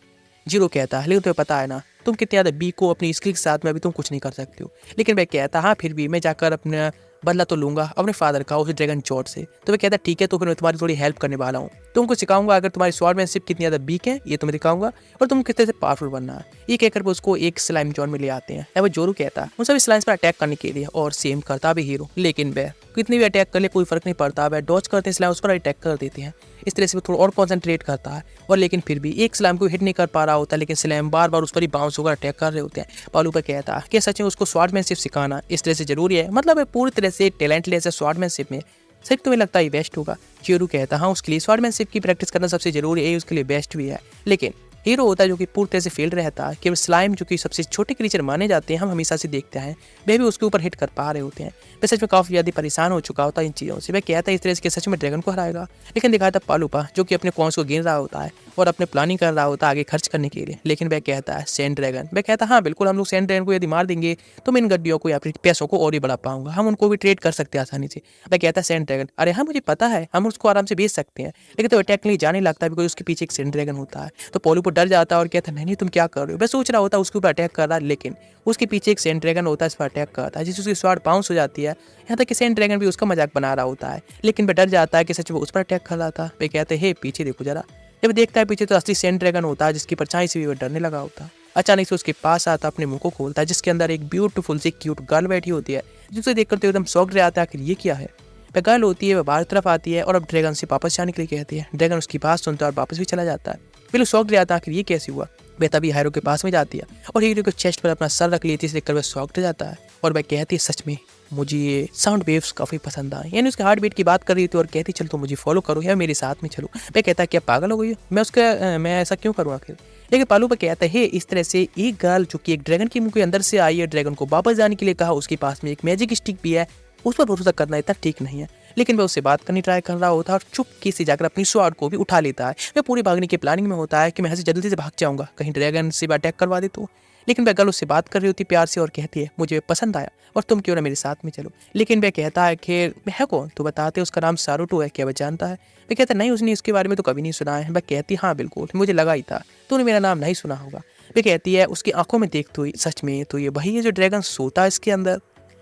जीरो कहता है लेकिन तुम्हें पता है ना तुम कितने ज़्यादा बी को अपनी स्किल के साथ में अभी तुम कुछ नहीं कर सकते हो। लेकिन मैं कहता हाँ फिर भी मैं जाकर अपना बदला तो लूंगा अपने फादर का, उस ड्रैगन जॉर्ड से। तो मैं कहता ठीक है तो फिर मैं तुम्हारी थोड़ी हेल्प करने वाला हूँ, तुमको सिखाऊंगा अगर तुम्हारी स्वॉर्डमैनशिप कितनी ज़्यादा वीक है ये तुम्हें दिखाऊंगा, और तुम किस तरह से पावरफुल बनना है। ये कहकर वो उसको एक स्लाइम जॉन में ले आते हैं। वो जोरू कहता है उन सभी स्लाइम्स पर अटैक करने के लिए, और सेम करता भी हीरो, लेकिन वह कितनी भी अटैक कर ले कोई फर्क नहीं पड़ता, वह डॉज करते हैं स्लाइम उस पर अटैक कर देते हैं। इस तरह से वो थोड़ा और कॉन्सेंट्रेट करता है, और लेकिन फिर भी एक स्लाइम को हिट नहीं कर पा रहा होता, लेकिन स्लाइम बार बार उस पर ही बाउंस होकर अटैक कर रहे होते हैं। पालू पर कहता है कि सच में उसको स्वॉर्डमैनशिप सिखाना इस तरह से जरूरी है, मतलब है पूरी तरह से टैलेंटलेस है स्वॉर्डमैनशिप में, सिर्फ तुम्हें लगता है बेस्ट होगा? चियोरू कहता हाँ उसके लिए स्वॉर्डमैनशिप की प्रैक्टिस करना सबसे जरूरी है, उसके लिए बेस्ट भी है। लेकिन हीरो होता है जो कि पूरी तरह से फेल रहता है, केवल स्लाइम जो कि सबसे छोटे क्रीचर माने जाते हैं हम हमेशा से देखते हैं वह भी उसके ऊपर हिट कर पा रहे होते हैं। वह सच में काफ़ी ज़्यादा परेशान हो चुका होता है इन चीज़ों से। वह कहता है इस तरह से सच में ड्रैगन को हराएगा, लेकिन दिखाता पालूपा जो कि अपने कॉन्स को गिन रहा होता है, और अपने प्लानिंग कर रहा होता है आगे खर्च करने के लिए। लेकिन वह कहता है सैंड ड्रैगन, वह कहता है हाँ बिल्कुल, हम लोग सैंड ड्रैगन को यदि मार देंगे तो मैं इन गड्डियों को या फिर पैसों को और भी बढ़ा पाऊंगा, हम उनको भी ट्रेड कर सकते हैं आसानी से। वह कहता है सैंड ड्रैगन, अरे हाँ मुझे पता है, हम उसको आराम से बेच सकते हैं। लेकिन तो अटैक के लिए जाने लगता है बिकॉज उसके पीछे एक सैंड ड्रैगन होता है। तो पोलूपो डर जाता है और कहता है नहीं नहीं तुम क्या कर रहे हो। वह सोच रहा होता है उसके ऊपर अटैक कर रहा है, लेकिन उसके पीछे एक सैंड ड्रैगन होता है, इस पर अटैक करता है जिससे उसकी स्वाड बाउंस हो जाती है। यहाँ तक कि सैंड ड्रैगन भी उसका मजाक बना रहा होता है, लेकिन वह डर जाता है कि सच में उस पर अटैक कर रहा था। वे कहते हैं पीछे देखो जरा। जब देखता है पीछे तो असली सैंड ड्रैगन होता है जिसकी परछाई से भी वह डरने लगा होता है। अचानक से उसके पास आता, अपने मुंह को खोलता है जिसके अंदर एक ब्यूटीफुल सी क्यूट गर्ल बैठी होती है, जिसे देखकर तो एकदम शॉक्ड रहता है आखिर ये क्या है। वह गर्ल होती है, वह बाहर तरफ आती है और अब ड्रैगन से वापस जाने के लिए कहती है। ड्रैगन उसकी बात सुनता है और वापस भी चला जाता है। बिल्कुल शॉक्ड रहता है आखिर ये कैसे हुआ। वह तभी हीरो के पास में जाती है और हीरो के चेस्ट पर अपना सर रख लेती है, इसे देखकर वह शॉक्ड जाता है और वह कहती है सच में मुझे ये साउंड वेव्स काफ़ी पसंद आए। यानी उसके हार्ट बीट की बात कर रही थी और कहती चल तो मुझे फॉलो करो या मेरे साथ में चलो। वह कहता है क्या पागल हो गई हो, मैं ऐसा क्यों करूँ आखिर। लेकिन पालू पर कहता है इस तरह से एक गर्ल जो कि एक ड्रैगन के मुंह के अंदर से आई है, ड्रैगन को वापस जाने के लिए कहा, उसके पास में एक मैजिक स्टिक भी है, उस पर भरोसा करना इतना ठीक नहीं है। लेकिन वह उससे बात करनी ट्राई कर रहा होता है और चुपके से जाकर अपनी स्वॉर्ड को भी उठा लेता है। वह पूरी भागने की प्लानिंग में होता है कि मैं यहाँ से जल्दी से भाग जाऊंगा, कहीं ड्रैगन से अटैक करवा दे तो। लेकिन वह गर्ल उससे बात कर रही होती प्यार से और कहती है मुझे पसंद आया और तुम क्यों ना मेरे साथ में चलो। लेकिन वह कहता है कि है कौन, तो बताते उसका नाम सारूटो है, क्या वह जानता है। वह कहता नहीं उसने इसके बारे में तो कभी नहीं सुना है। वह कहती हाँ बिल्कुल मुझे लगा ही था, तूने मेरा नाम नहीं सुना होगा। वह कहती है उसकी आंखों में देखते हुए सच में तो ये वही है जो ड्रैगन सोता है इसके अंदर।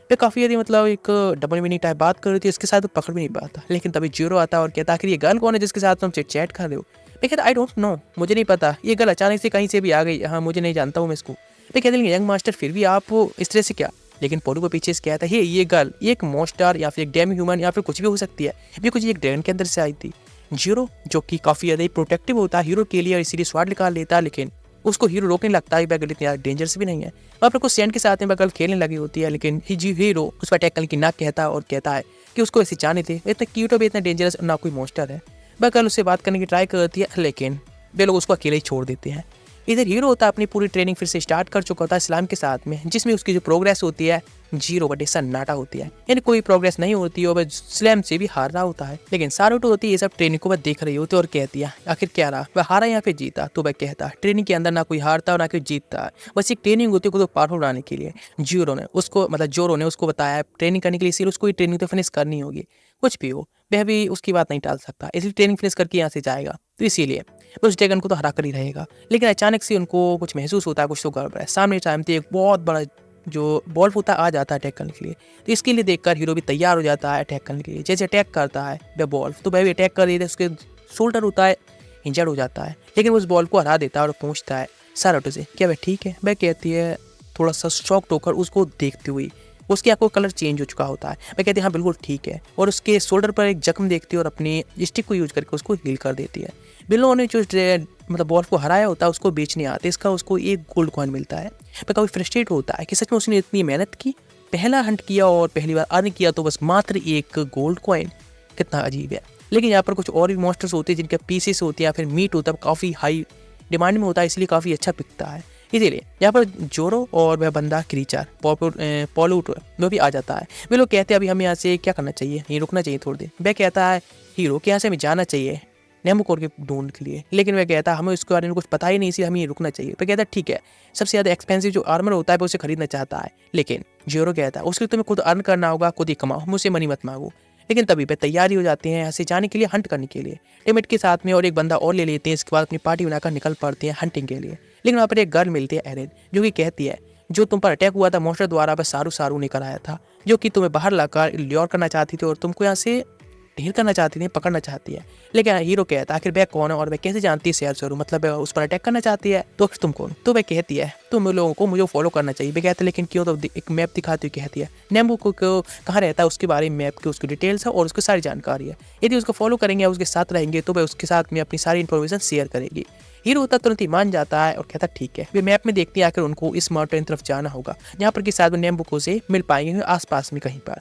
वे काफ़ी यदि मतलब एक डबल मीनिंग टाइप बात कर रही थी, इसके साथ वो पकड़ भी नहीं पाता। लेकिन तभी जीरो आता है और कहता आखिर ये गर्ल कौन है जिसके साथ तुम चिट चैट कर रहे हो। मैं कहता आई डोंट नो, मुझे नहीं पता, ये गर्ल अचानक से कहीं से भी आ गई, हाँ मुझे नहीं जानता हूँ मैं इसको। मैं कहते यंग मास्टर फिर भी आप इस तरह से क्या। लेकिन पोलू को पीछे से कहता है ये गर्ल एक मॉन्स्टर या फिर एक डेमी ह्यूमन या फिर कुछ भी हो सकती है, ये कुछ एक ड्रैगन के अंदर से आई थी। जीरो जो कि काफ़ी ज़्यादा प्रोटेक्टिव होता है हीरो के लिए और इसीलिए स्वाड निकाल लेता है, लेकिन उसको हीरो रोकने लगता है बैगल इतनी डेंजरस भी नहीं है। वहाँ पर कुछ सैंड के साथ में बैगल खेलने लगी होती है, लेकिन हीरो उस पर अटैक करने की ना कहता है और कहता है कि उसको ऐसे जाने थे, इतना क्यूट भी इतना डेंजरस ना कोई मॉन्स्टर है। बैगल उससे बात करने की ट्राई करती है, लेकिन वे लोग उसको अकेले ही छोड़ देते हैं। इधर हीरो होता है अपनी पूरी ट्रेनिंग फिर से स्टार्ट कर चुका होता है इस्लाम के साथ में, जिसमें उसकी जो प्रोग्रेस होती है 0 सन्नाटा होती है, यानी कोई प्रोग्रेस नहीं होती और वह स्लैम से भी हार रहा होता है। लेकिन सारूटो होती है ये सब ट्रेनिंग को वह देख रही होती है और कहती है आखिर क्या रहा, वह हारा या फिर जीता। तो वह कहता है ट्रेनिंग के अंदर ना कोई हारता और ना कोई जीतता है, बस एक ट्रेनिंग होती है को पावरफुल बनाने के लिए। जोरो ने उसको बताया ट्रेनिंग करने के लिए, इसीलिए उसको ये ट्रेनिंग तो फिनिश करनी होगी, कुछ भी हो वह भी उसकी बात नहीं टाल सकता, इसलिए ट्रेनिंग फिनिश करके यहाँ से जाएगा। तो इसीलिए उस ड्रैगन को तो हरा कर ही रहेगा। लेकिन अचानक से उनको कुछ महसूस होता है, कुछ तो गड़बड़ है। सामने टाइम पे एक बहुत बड़ा जो बॉल्फ होता है आ जाता है अटैक करने के लिए। तो इसके लिए देखकर हीरो भी तैयार हो जाता है अटैक करने के लिए। जैसे अटैक करता है वह बॉल्फ, तो वह भी अटैक कर देता है, उसके शोल्डर होता है इंजर्ड हो जाता है, लेकिन उस बॉल को हरा देता है और पूछता है सारूटो से क्या वह ठीक है। वह कहती है थोड़ा सा शॉक्ड होकर उसको देखते हुए, उसकी आंखों का कलर चेंज हो चुका होता है। मैं कहती है हाँ बिल्कुल ठीक है, और उसके शोल्डर पर एक जख्म देखती है और अपनी स्टिक को यूज करके उसको हील कर देती है। बिल्लो ने जो मतलब बॉल को हराया होता है उसको बेचने आते, इसका उसको एक गोल्ड कॉइन मिलता है। मैं काफ़ी फ्रस्ट्रेट होता है कि सच में उसने इतनी मेहनत की, पहला हंट किया और पहली बार अर्न किया तो बस मात्र एक गोल्ड कॉइन, कितना अजीब है। लेकिन यहाँ पर कुछ और भी मॉन्स्टर्स होते हैं जिनके पीसेस होते हैं या फिर मीट होता है, काफ़ी हाई डिमांड में होता है, इसलिए काफ़ी अच्छा बिकता है। इसीलिए यहाँ पर जोरो और वह बंदा क्रीचर पोलूटो वो भी आ जाता है। वे लोग कहते हैं अभी हमें यहाँ से क्या करना चाहिए, यहीं रुकना चाहिए थोड़ी देर। वह कहता है हीरो के यहाँ से हमें जाना चाहिए नेमोकोर के ढूंढ के लिए, लेकिन वह कहता है हमें उसके बारे में कुछ पता ही नहीं, इसलिए हमें ये रुकना चाहिए। वह कहता है ठीक है, सबसे ज़्यादा एक्सपेंसिव जो आर्मर होता है वो उसे खरीदना चाहता है, लेकिन जोरो कहता है उसके लिए तुम्हें खुद अर्न करना होगा, खुद ही कमाओ, मुझसे मनी मत मांगो। लेकिन तभी पे तैयारी हो जाते हैं यहाँ से जाने के लिए, हंट करने के लिए। टिमिट के साथ में और एक बंदा और ले लेते हैं, इसके बाद अपनी पार्टी बनाकर निकल पड़ते हैं हंटिंग के लिए। लेकिन वहाँ पर एक गर्ल मिलती है एरेन, जो कि कहती है जो तुम पर अटैक हुआ था मॉन्स्टर द्वारा बस सारू ने कराया था, जो कि तुम्हें बाहर लाकर ल्योर करना चाहती थी और तुमको यहाँ से ढेर करना चाहती थी, पकड़ना चाहती है। लेकिन हीरो कहता है आखिर वह कौन है और वह कैसे जानती है शेर मतलब उस पर अटैक करना चाहती है, तो तुम कौन। तो वह कहती है तुम लोगों को मुझे फॉलो करना चाहिए। वह कहते हैं लेकिन क्यों, तो एक मैप दिखाती हुई कहती है नेम्बू को कहाँ रहता है उसके बारे में मैप की उसकी डिटेल्स है और उसकी सारी जानकारी है, यदि उसको फॉलो करेंगे उसके साथ रहेंगे तो वह उसके साथ में अपनी सारी इन्फॉर्मेशन शेयर करेगी। हीरो होता तुरंत ही मान जाता है और कहता ठीक है। वे मैप में देखती है आखिर उनको इस माउंटेन तरफ जाना होगा, जहाँ पर कि शायद नेम्बुको से मिल पाएंगे आसपास में कहीं पर।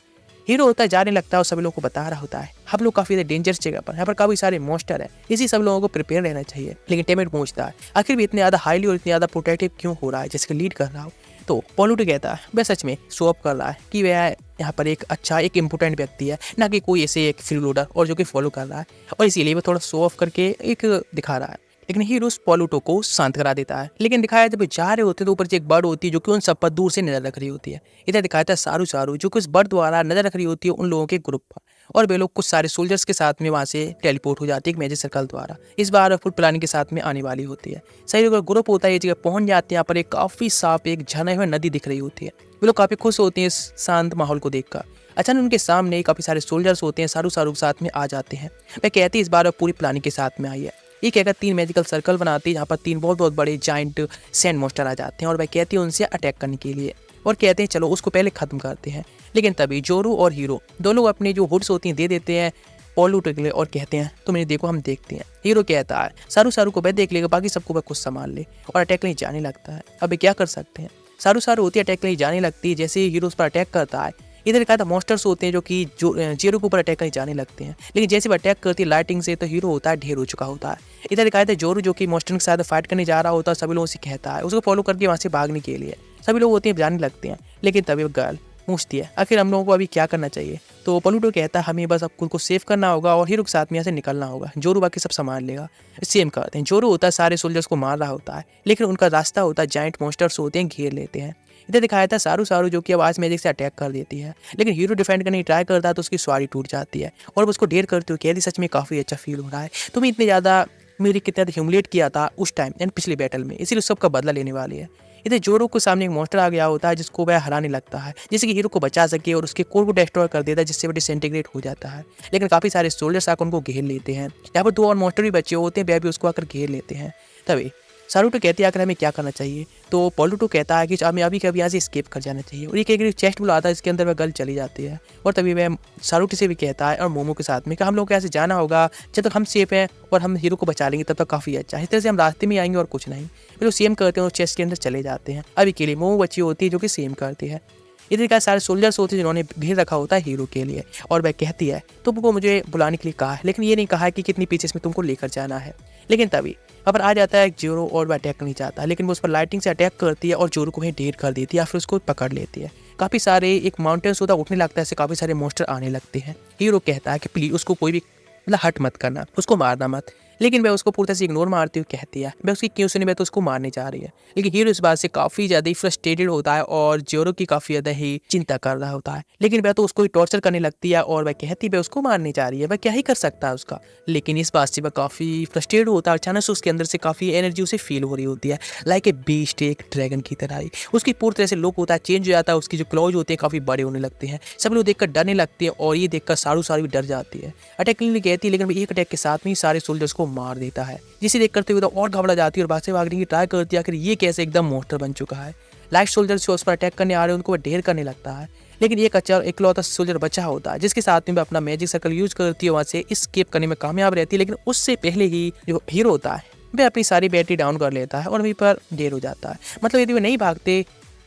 हीरो होता है जाने लगता है और सभी लोगों को बता रहा होता है हम लोग काफी डेंजरस जगह पर, यहाँ पर काफी सारे मॉन्स्टर है, इसी सब लोगों को प्रिपेयर रहना चाहिए। लेकिन टेमेट पूछता है आखिर भी इतने ज्यादा हाईली और इतने ज्यादा प्रोटेक्टिव क्यों हो रहा है जिसके लीड कर रहा हो। तो पोलूटो कहता है वह सच में शो अप कर रहा है कि वह यहाँ पर एक अच्छा एक इम्पोर्टेंट व्यक्ति है, ना कि कोई ऐसे एक फ्री लोडर और जो कि फॉलो कर रहा है, और इसीलिए वह थोड़ा शो ऑफ करके एक दिखा रहा है। लेकिन हीरो उस पोलूटो को शांत करा देता है। लेकिन दिखाया जब जा रहे होते हैं तो ऊपर से एक बर्ड होती है जो कि उन सब पर दूर से नजर रख रही होती है। इधर दिखाया था सारू सारू जो कि उस बर्ड द्वारा नजर रख रही होती है उन लोगों के ग्रुप पर, और वे लोग कुछ सारे सोल्जर्स के साथ में वहाँ से टेलीपोर्ट हो जाती है एक मैजिक सर्कल द्वारा। इस बार फुल प्लानिंग के साथ में आने वाली होती है। सही लोग ग्रुप होता है, ये जगह पहुंच जाते हैं। यहाँ पर एक काफी साफ एक झरने हुए नदी दिख रही होती है। वे लोग काफी खुश होते हैं इस शांत माहौल को देखकर। अचानक उनके सामने काफी सारे सोल्जर्स होते हैं, सारू सारू के साथ में आ जाते हैं। वे कहते हैं इस बार पूरी प्लानिंग के साथ में आई है। ये कहकर 3 मैजिकल सर्कल बनाती है जहाँ पर 3 बहुत बहुत बड़े जाइंट सैंड मॉन्स्टर आ जाते हैं, और वह कहती है उनसे अटैक करने के लिए, और कहते हैं चलो उसको पहले खत्म करते हैं। लेकिन तभी जोरू और हीरो दोनों अपने जो हुड्स होती हैं दे देते हैं पोलूटो के लिए, और कहते हैं तुम इन्हें देखो हम देखते हैं। हीरो कहता है सारू सारू को वह देख लेगा, बाकी सबको वह खुद संभाल ले, और अटैक नहीं जाने लगता है। अब क्या कर सकते हैं, सारू सारू होती है अटैक नहीं जाने लगती है। जैसे हीरो उस पर अटैक करता है, इधर कहा था मॉन्स्टर्स होते हैं जो कि जीरो के ऊपर अटैक करने जाने लगते हैं। लेकिन जैसे वो अटैक करती है लाइटिंग से तो हीरो होता है ढेर हो चुका होता है। इधर कहा था जोरू जो कि मॉन्स्टर के साथ फाइट करने जा रहा होता है, सभी लोगों से कहता है उसको फॉलो करके वहाँ से भागने के लिए। सभी लोग होते हैं जाने लगते हैं। लेकिन तभी वो गर्ल पूछती है आखिर हम लोगों को अभी क्या करना चाहिए। तो पोलूटो कहता है हमें बस अब खुद को सेव करना होगा और हीरो के साथ में यहाँ से निकलना होगा, जोरू बाकी सब संभाल लेगा। सेम करते हैं। जोरू होता है सारे सोल्जर्स को मार रहा होता है, लेकिन उनका रास्ता होता है जाइंट मॉन्स्टर्स होते हैं घेर लेते हैं। इधर दिखाया था सारू सारू जो कि आवाज मैजिक से अटैक कर देती है, लेकिन हीरो डिफेंड करने की ट्राई करता है तो उसकी सवारी टूट जाती है, और उसको ढेर करते हुए कहती सच में काफी अच्छा फील हो रहा है, तुम्हें इतने ज्यादा मेरी कितना ह्यूमिलेट किया था उस टाइम एंड पिछली बैटल में, इसीलिए सबका बदला लेने वाली है। इधर जोरो को सामने एक मॉन्स्टर आ गया होता है जिसको वह हराने लगता है, जिससे कि हीरो को बचा सके, और उसके कोर को डिस्ट्रॉय कर देता है जिससे वह डिसइंटीग्रेट हो जाता है। लेकिन काफी सारे सोल्जर्स आकर उनको घेर लेते हैं। यहाँ पर 2 और मॉन्स्टर भी बचे होते हैं, वह भी उसको आकर घेर लेते हैं। तभी सारूटो कहती है आकर हमें क्या करना चाहिए। तो पोलूटो कहता है कि हमें अभी कभी यहाँ से स्केप कर जाना चाहिए, और ये एक चेस्ट बुलाता है इसके अंदर वह गर्ल चली जाती है। और तभी वह सारूटो से भी कहता है और मोमो के साथ में कि हम लोग को ऐसे जाना होगा जब तक हम सेफ हैं और हम हीरो को बचा लेंगे तब तक काफ़ी अच्छा है, इस तरह से हम रास्ते में आएंगे और कुछ नहीं। फिर वो सेम करते हैं और चेस्ट के अंदर चले जाते हैं। अभी के लिए मोमो बच्ची होती है जो कि सेम करती है। इधर का सारे सोल्जर्स होते हैं जिन्होंने घेर रखा होता है हीरो के लिए, और वह कहती है तुमको मुझे बुलाने के लिए कहा है, लेकिन ये नहीं कहा है कि कितनी पीछे में तुमको लेकर जाना है। लेकिन तभी वहाँ पर आ जाता है जोरो, और वह अटैक नहीं चाहता, लेकिन वो उस पर लाइटिंग से अटैक करती है और जोरो को वहीं ढेर कर देती है, या फिर उसको पकड़ लेती है। काफ़ी सारे एक माउंटेन्स होता है उठने लगता है, ऐसे काफ़ी सारे मॉन्स्टर आने लगते हैं। हीरो कहता है कि प्लीज उसको कोई भी हट मत करना, उसको मारना मत, लेकिन वह उसको पूरी तरह से इग्नोर मारती हुई कहती है मैं उसकी क्यों सुनी, मैं तो उसको मारने जा रही है। लेकिन हीरो इस बात से काफ़ी ज़्यादा ही फ्रस्ट्रेटेड होता है और जोरो की काफ़ी ज़्यादा ही चिंता कर रहा होता है, लेकिन वह तो उसको ही टॉर्चर करने लगती है और वह कहती है वह उसको मारने जा रही है, वह क्या ही कर सकता है उसका। लेकिन इस बात से वह काफ़ी फ्रस्ट्रेटेड होता है। अचानक से उसके अंदर से काफ़ी एनर्जी उसे फील हो रही होती है, लाइक ए बीस्ट, एक ड्रैगन की तरह ही उसकी पूरी तरह से लुक होता है चेंज हो जाता है। उसकी जो क्लॉज होते हैं काफ़ी बड़े होने लगते हैं। सब लोग देखकर डरने लगते हैं, और ये देखकर सारू सारू भी डर जाती है। अटैक के लिए कहती है, लेकिन एक अटैक के साथ में ही सारे सोल्जर्स को मार देता है, जिसे देख करते हुए तो और घबरा जाती है और भाग भागने की ट्राई करती है। आखिर ये कैसे एकदम मॉन्स्टर बन चुका है। लाइट सोल्जर्स जो उस पर अटैक करने आ रहे हैं उनको वह ढेर करने लगता है, लेकिन एक इकलौता सोल्जर बचा होता है जिसके साथ में वह अपना मैजिक सर्कल यूज करती है, वहाँ से एस्केप करने में कामयाब रहती है। लेकिन उससे पहले ही जो हीरो होता है वह अपनी सारी बैटरी डाउन कर लेता है और वहीं पर ढेर हो जाता है। मतलब यदि वे नहीं भागते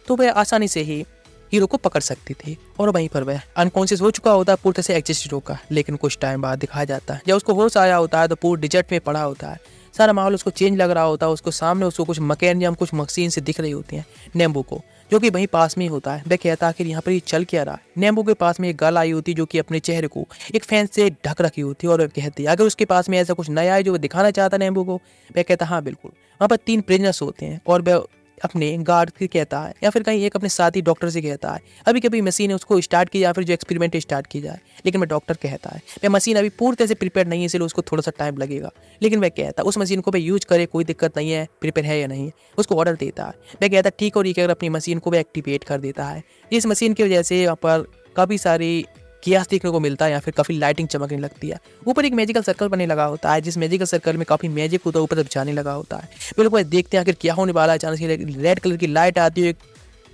तो वह आसानी से ही हीरो को पकड़ सकती थी, और वहीं पर वह अनकॉन्शियस हो चुका होता है पूरी तरह से एग्जिस्ट होगा। लेकिन कुछ टाइम बाद दिखाया जाता है जब उसको होश आया होता है तो पूरे डिजर्ट में पड़ा होता है, सारा माहौल उसको चेंज लग रहा होता है। उसको सामने उसको कुछ मैकेनिज्म कुछ मशीन से दिख रही होती हैं नेम्बो को, जो कि वहीं पास में ही होता है। वह कहता है कि यहाँ पर ये चल क्या रहा है। नेम्बो के पास में एक गर्ल आई होती है जो कि अपने चेहरे को एक फैन से ढक रखी होती है, और वह कहती है अगर उसके पास में ऐसा कुछ नया है जो वह दिखाना चाहता है नेम्बो को। वह कहता है हाँ बिल्कुल। वहाँ पर 3 प्रिजनर्स होते हैं, और वह अपने गार्ड से कहता है या फिर कहीं एक अपने साथी डॉक्टर से कहता है अभी कभी मशीन है उसको स्टार्ट की या फिर जो एक्सपेरिमेंट स्टार्ट की जाए। लेकिन वह डॉक्टर कहता है वह मशीन अभी पूरी तरह से प्रिपेयर नहीं है, इसलिए उसको थोड़ा सा टाइम लगेगा। लेकिन वह कहता है उस मशीन को वह यूज करे, कोई दिक्कत नहीं है, प्रिपेयर है या नहीं, उसको ऑर्डर देता है। वह कहता है ठीक, और ये कहकर अपनी मशीन को वह एक्टिवेट कर देता है। इस मशीन की वजह से यहाँ पर काफ़ी सारी कियास देखने को मिलता है, या फिर काफ़ी लाइटिंग चमकने लगती है। ऊपर एक मैजिकल सर्कल बनने लगा होता है, जिस मैजिकल सर्कल में काफ़ी मैजिक होता है ऊपर तक जाने लगा होता है। बिल्कुल देखते हैं आखिर क्या होने वाला है। अचानक से रेड कलर की लाइट आती है,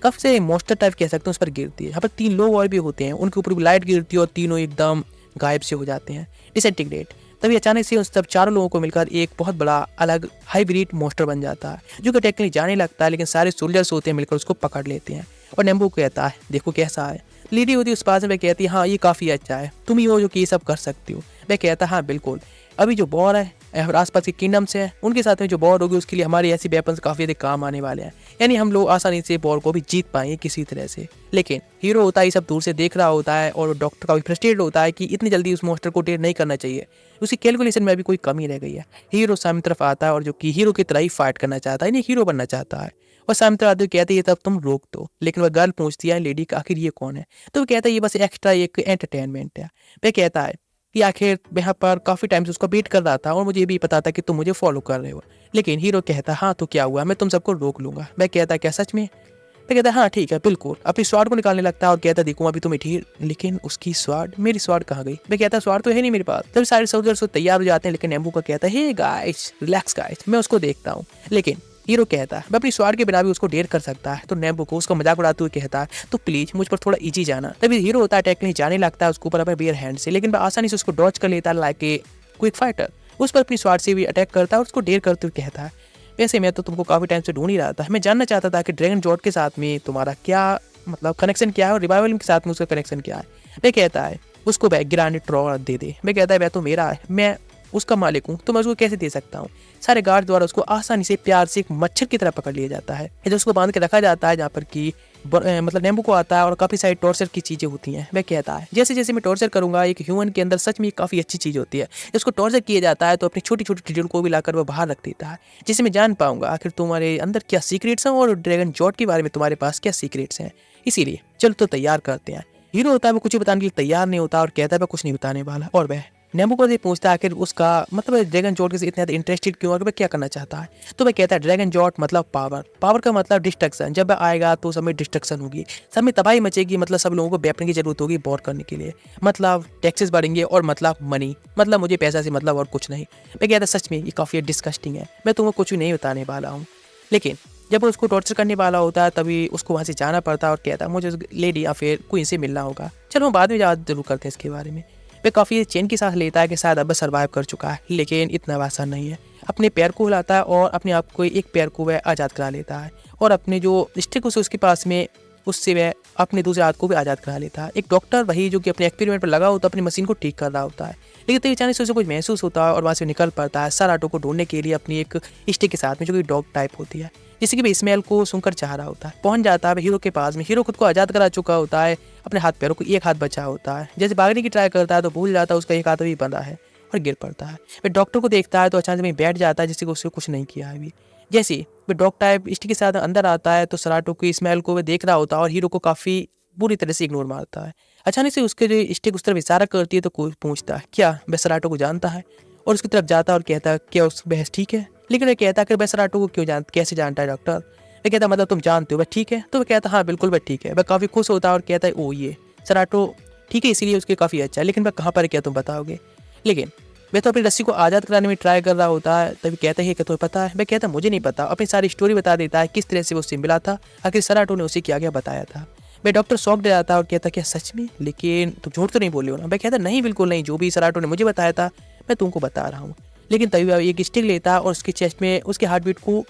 कब से मॉन्स्टर टाइप कह सकते हैं, उस पर गिरती है। यहाँ पर 3 लोग और भी होते हैं, उनके ऊपर भी लाइट गिरती है और तीनों एकदम गायब से हो जाते हैं, डिसइंटीग्रेट। तभी अचानक से उन सब 4 लोगों को मिलकर एक बहुत बड़ा अलग हाइब्रिड मॉन्स्टर बन जाता है, जो कि टेक्निकली जाने लगता है। लेकिन सारे सोल्जर्स होते हैं मिलकर उसको पकड़ लेते हैं, और नेम्बो कहता है देखो कैसा है। लीडी होती है उस पास में, वह कहती है हाँ ये काफ़ी अच्छा है, तुम ही हो जो कि ये सब कर सकती हो। वह कहता है हाँ बिल्कुल, अभी जो वॉर है और आसपास के किंगडम्स हैं उनके साथ में जो वॉर होगी उसके लिए हमारे ऐसी वेपन्स काफ़ी अधिक काम आने वाले हैं, यानी हम लोग आसानी से वॉर को भी जीत पाएंगे किसी तरह से। लेकिन हीरो होता है ये सब दूर से देख रहा होता है और डॉक्टर काफ़ी फ्रस्ट्रेटेड होता है कि इतनी जल्दी उस मॉन्स्टर को डेट नहीं करना चाहिए, उसकी कैलकुलेशन में अभी कोई कमी रह गई है। हीरो सामने तरफ आता है और जो कि हीरो की तरह ही फाइट करना चाहता है, यानी हीरो बनना चाहता है। और सामने तरफ आते हुए कहते हैं ये तब तुम रोक दो, लेकिन वह गर्ल पूछती है लेडी का आखिर ये कौन है, तो वो कहता है ये बस एक्स्ट्रा एक एंटरटेनमेंट है। वह कहता है कि आखिर मैं यहाँ पर काफ़ी टाइम से उसको वेट कर रहा था और मुझे ये भी पता था कि तुम मुझे फॉलो कर रहे हो। लेकिन हीरो कहता है हाँ तो क्या हुआ, मैं तुम सबको रोक लूंगा। मैं कहता है क्या सच में? मैं कहता है हाँ ठीक है बिल्कुल। अपनी स्वाड को निकालने लगता है और कहता है देखूँ अभी तुम्हें ठीक, लेकिन उसकी स्वाड, मेरी स्वाड कहाँ गई? मैं कहता है स्वाड तो है नहीं मेरे पास। तब सारे सोल्जर्स तैयार हो जाते हैं, लेकिन नेम्बू का कहता है हे गाइस रिलैक्स गाइस, मैं उसको देखता हूँ। लेकिन हीरो कहता है मैं अपनी स्वाड के बिना भी उसको डेर कर सकता है। तो नेम्बू को उसका मजाक उड़ाते हुए कहता है तो प्लीज मुझ पर थोड़ा इजी जाना। तभी हीरो होता है अटैक नहीं जाने लगता है उसके ऊपर अपने बेयर हैंड से, लेकिन वह आसानी से उसको डॉच कर लेता है लाइक ए क्विक फाइटर। उस पर अपनी स्वाड से भी अटैक करता है और उसको डेर करते हुए कहता है वैसे मैं तो तुमको काफी टाइम से ढूंढ ही रहा था, मैं जानना चाहता था कि ड्रैगन जॉर्ड के साथ में तुम्हारा क्या मतलब कनेक्शन क्या है और रिवाइवल के साथ में उसका कनेक्शन क्या है। मैं कहता है उसको बैग ग्रांड ट्रॉ दे दे। मैं कहता है वह तो मेरा है, मैं उसका मालिक हूँ, तो मैं उसको कैसे दे सकता हूँ। सारे गार्ड द्वारा उसको आसानी से प्यार से एक मच्छर की तरह पकड़ लिया जाता है, जो उसको बांध के रखा जाता है जहाँ पर कि मतलब नेम्बू को आता है और काफ़ी सारी टॉर्चर की चीज़ें होती हैं। वह कहता है जैसे जैसे मैं टॉर्चर करूंगा एक ह्यूमन के अंदर सच में काफ़ी अच्छी चीज़ होती है। उसको टॉर्चर किया जाता है तो अपनी छोटी छोटी चीज़ों को भी लाकर वह बाहर रख देता है, जिससे मैं जान पाऊंगा आखिर तुम्हारे अंदर क्या सीक्रेट्स हैं और ड्रैगन जॉर्ड के बारे में तुम्हारे पास क्या सीक्रेट्स हैं। इसीलिए चलो तो तैयार करते हैं। हीरो होता है वो कुछ बताने के लिए तैयार नहीं होता और कहता है मैं कुछ नहीं बताने वाला। और वह नेम्बू को पूछता है आखिर उसका मतलब ड्रैगन जॉर्ड के इतने ज़्यादा इंटरेस्टेड क्यों और वह क्या करना चाहता है। तो वह कहता है ड्रैगन जॉर्ड मतलब पावर, पावर का मतलब डिस्ट्रक्शन, जब वह आएगा तो सब में डिस्ट्रक्शन होगी, सब में तबाही मचेगी, मतलब सब लोगों को वेपन की जरूरत होगी वॉर करने के लिए, मतलब टैक्सेस बढ़ेंगे और मतलब मनी, मतलब मुझे पैसा से मतलब और कुछ नहीं। मैं कहता सच में ये काफ़ी डिस्कस्टिंग है, मैं तुमको कुछ भी नहीं बताने वाला हूँ। लेकिन जब वो उसको टॉर्चर करने वाला होता है तभी उसको वहाँ से जाना पड़ता है और कहता है मुझे लेडी या फिर क्वीन से मिलना होगा। चलो हम बाद में याद जरूर करते हैं इसके बारे में। वे काफ़ी चैन की सांस लेता है कि शायद अब सर्वाइव कर चुका है, लेकिन इतना आसान नहीं है। अपने पैर को हिलाता है और अपने आप को एक पैर को वह आज़ाद करा लेता है और अपने जो स्टिक उसके पास में उससे वह अपने दूसरे हाथ को भी आज़ाद करा लेता है। एक डॉक्टर वही जो कि अपने एक्सपेरिमेंट पर लगा होता है अपनी मशीन को ठीक कर रहा होता है, लेकिन तो अचानक से उसे कुछ महसूस होता है और वहाँ से निकल पड़ता है सराटो को ढूंढने के लिए अपनी एक स्टिक के साथ में जो कि डॉग टाइप होती है, जिससे कि स्मेल को सुनकर चाह रहा होता है। पहुंच जाता है हीरो के पास में। हीरो खुद को आज़ाद करा चुका होता है, अपने हाथ पैरों को एक हाथ बचा होता है। जैसे भागने की ट्राई करता है तो भूल जाता है उसका एक हाथ भी बंधा है और गिर पड़ता है। वह डॉक्टर को देखता है तो अचानक में बैठ जाता है जिससे कि उससे कुछ नहीं किया है अभी। जैसे वह डॉग टाइप स्टिक के साथ अंदर आता है तो सराटो की स्मेल को वह देख रहा होता है और हीरो को काफ़ी बुरी तरह से इग्नोर मारता है। अचानक से उसके जो स्टिक उस तरफ इशारा करती है तो कोई पूछता है क्या वह सराटो को जानता है, और उसकी तरफ जाता है और कहता है क्या उस बहस ठीक है। लेकिन वह कहता है कि वह सराटो को कैसे जानता है डॉक्टर। वह कहता मतलब तुम जानते हो वह ठीक है। तो वह कहता हाँ बिल्कुल वह ठीक है। वह काफ़ी खुश होता है और कहता है ओ ये सराटो ठीक है इसीलिए उसके काफ़ी अच्छा है, लेकिन वह कहाँ पर है क्या तुम बताओगे। लेकिन वह तो अपनी रस्सी को आज़ाद कराने में ट्राई कर रहा होता है। तभी कहता है कि तुम्हें पता है। वह कहता है मुझे नहीं पता। अपनी सारी स्टोरी बता देता है किस तरह से वो उससे मिला था, आखिर सराटो ने उसे क्या क्या बताया था। वह डॉक्टर शॉक दे जाता है और कहता क्या सच में, लेकिन तुम झूठ तो नहीं बोले हो ना। वह कहता नहीं बिल्कुल नहीं, जो भी सराटो ने मुझे बताया था मैं तुमको बता रहा हूँ। लेकिन तभी वह एक स्टिक लेता है और उसके चेस्ट में उसके हार्ट बीट को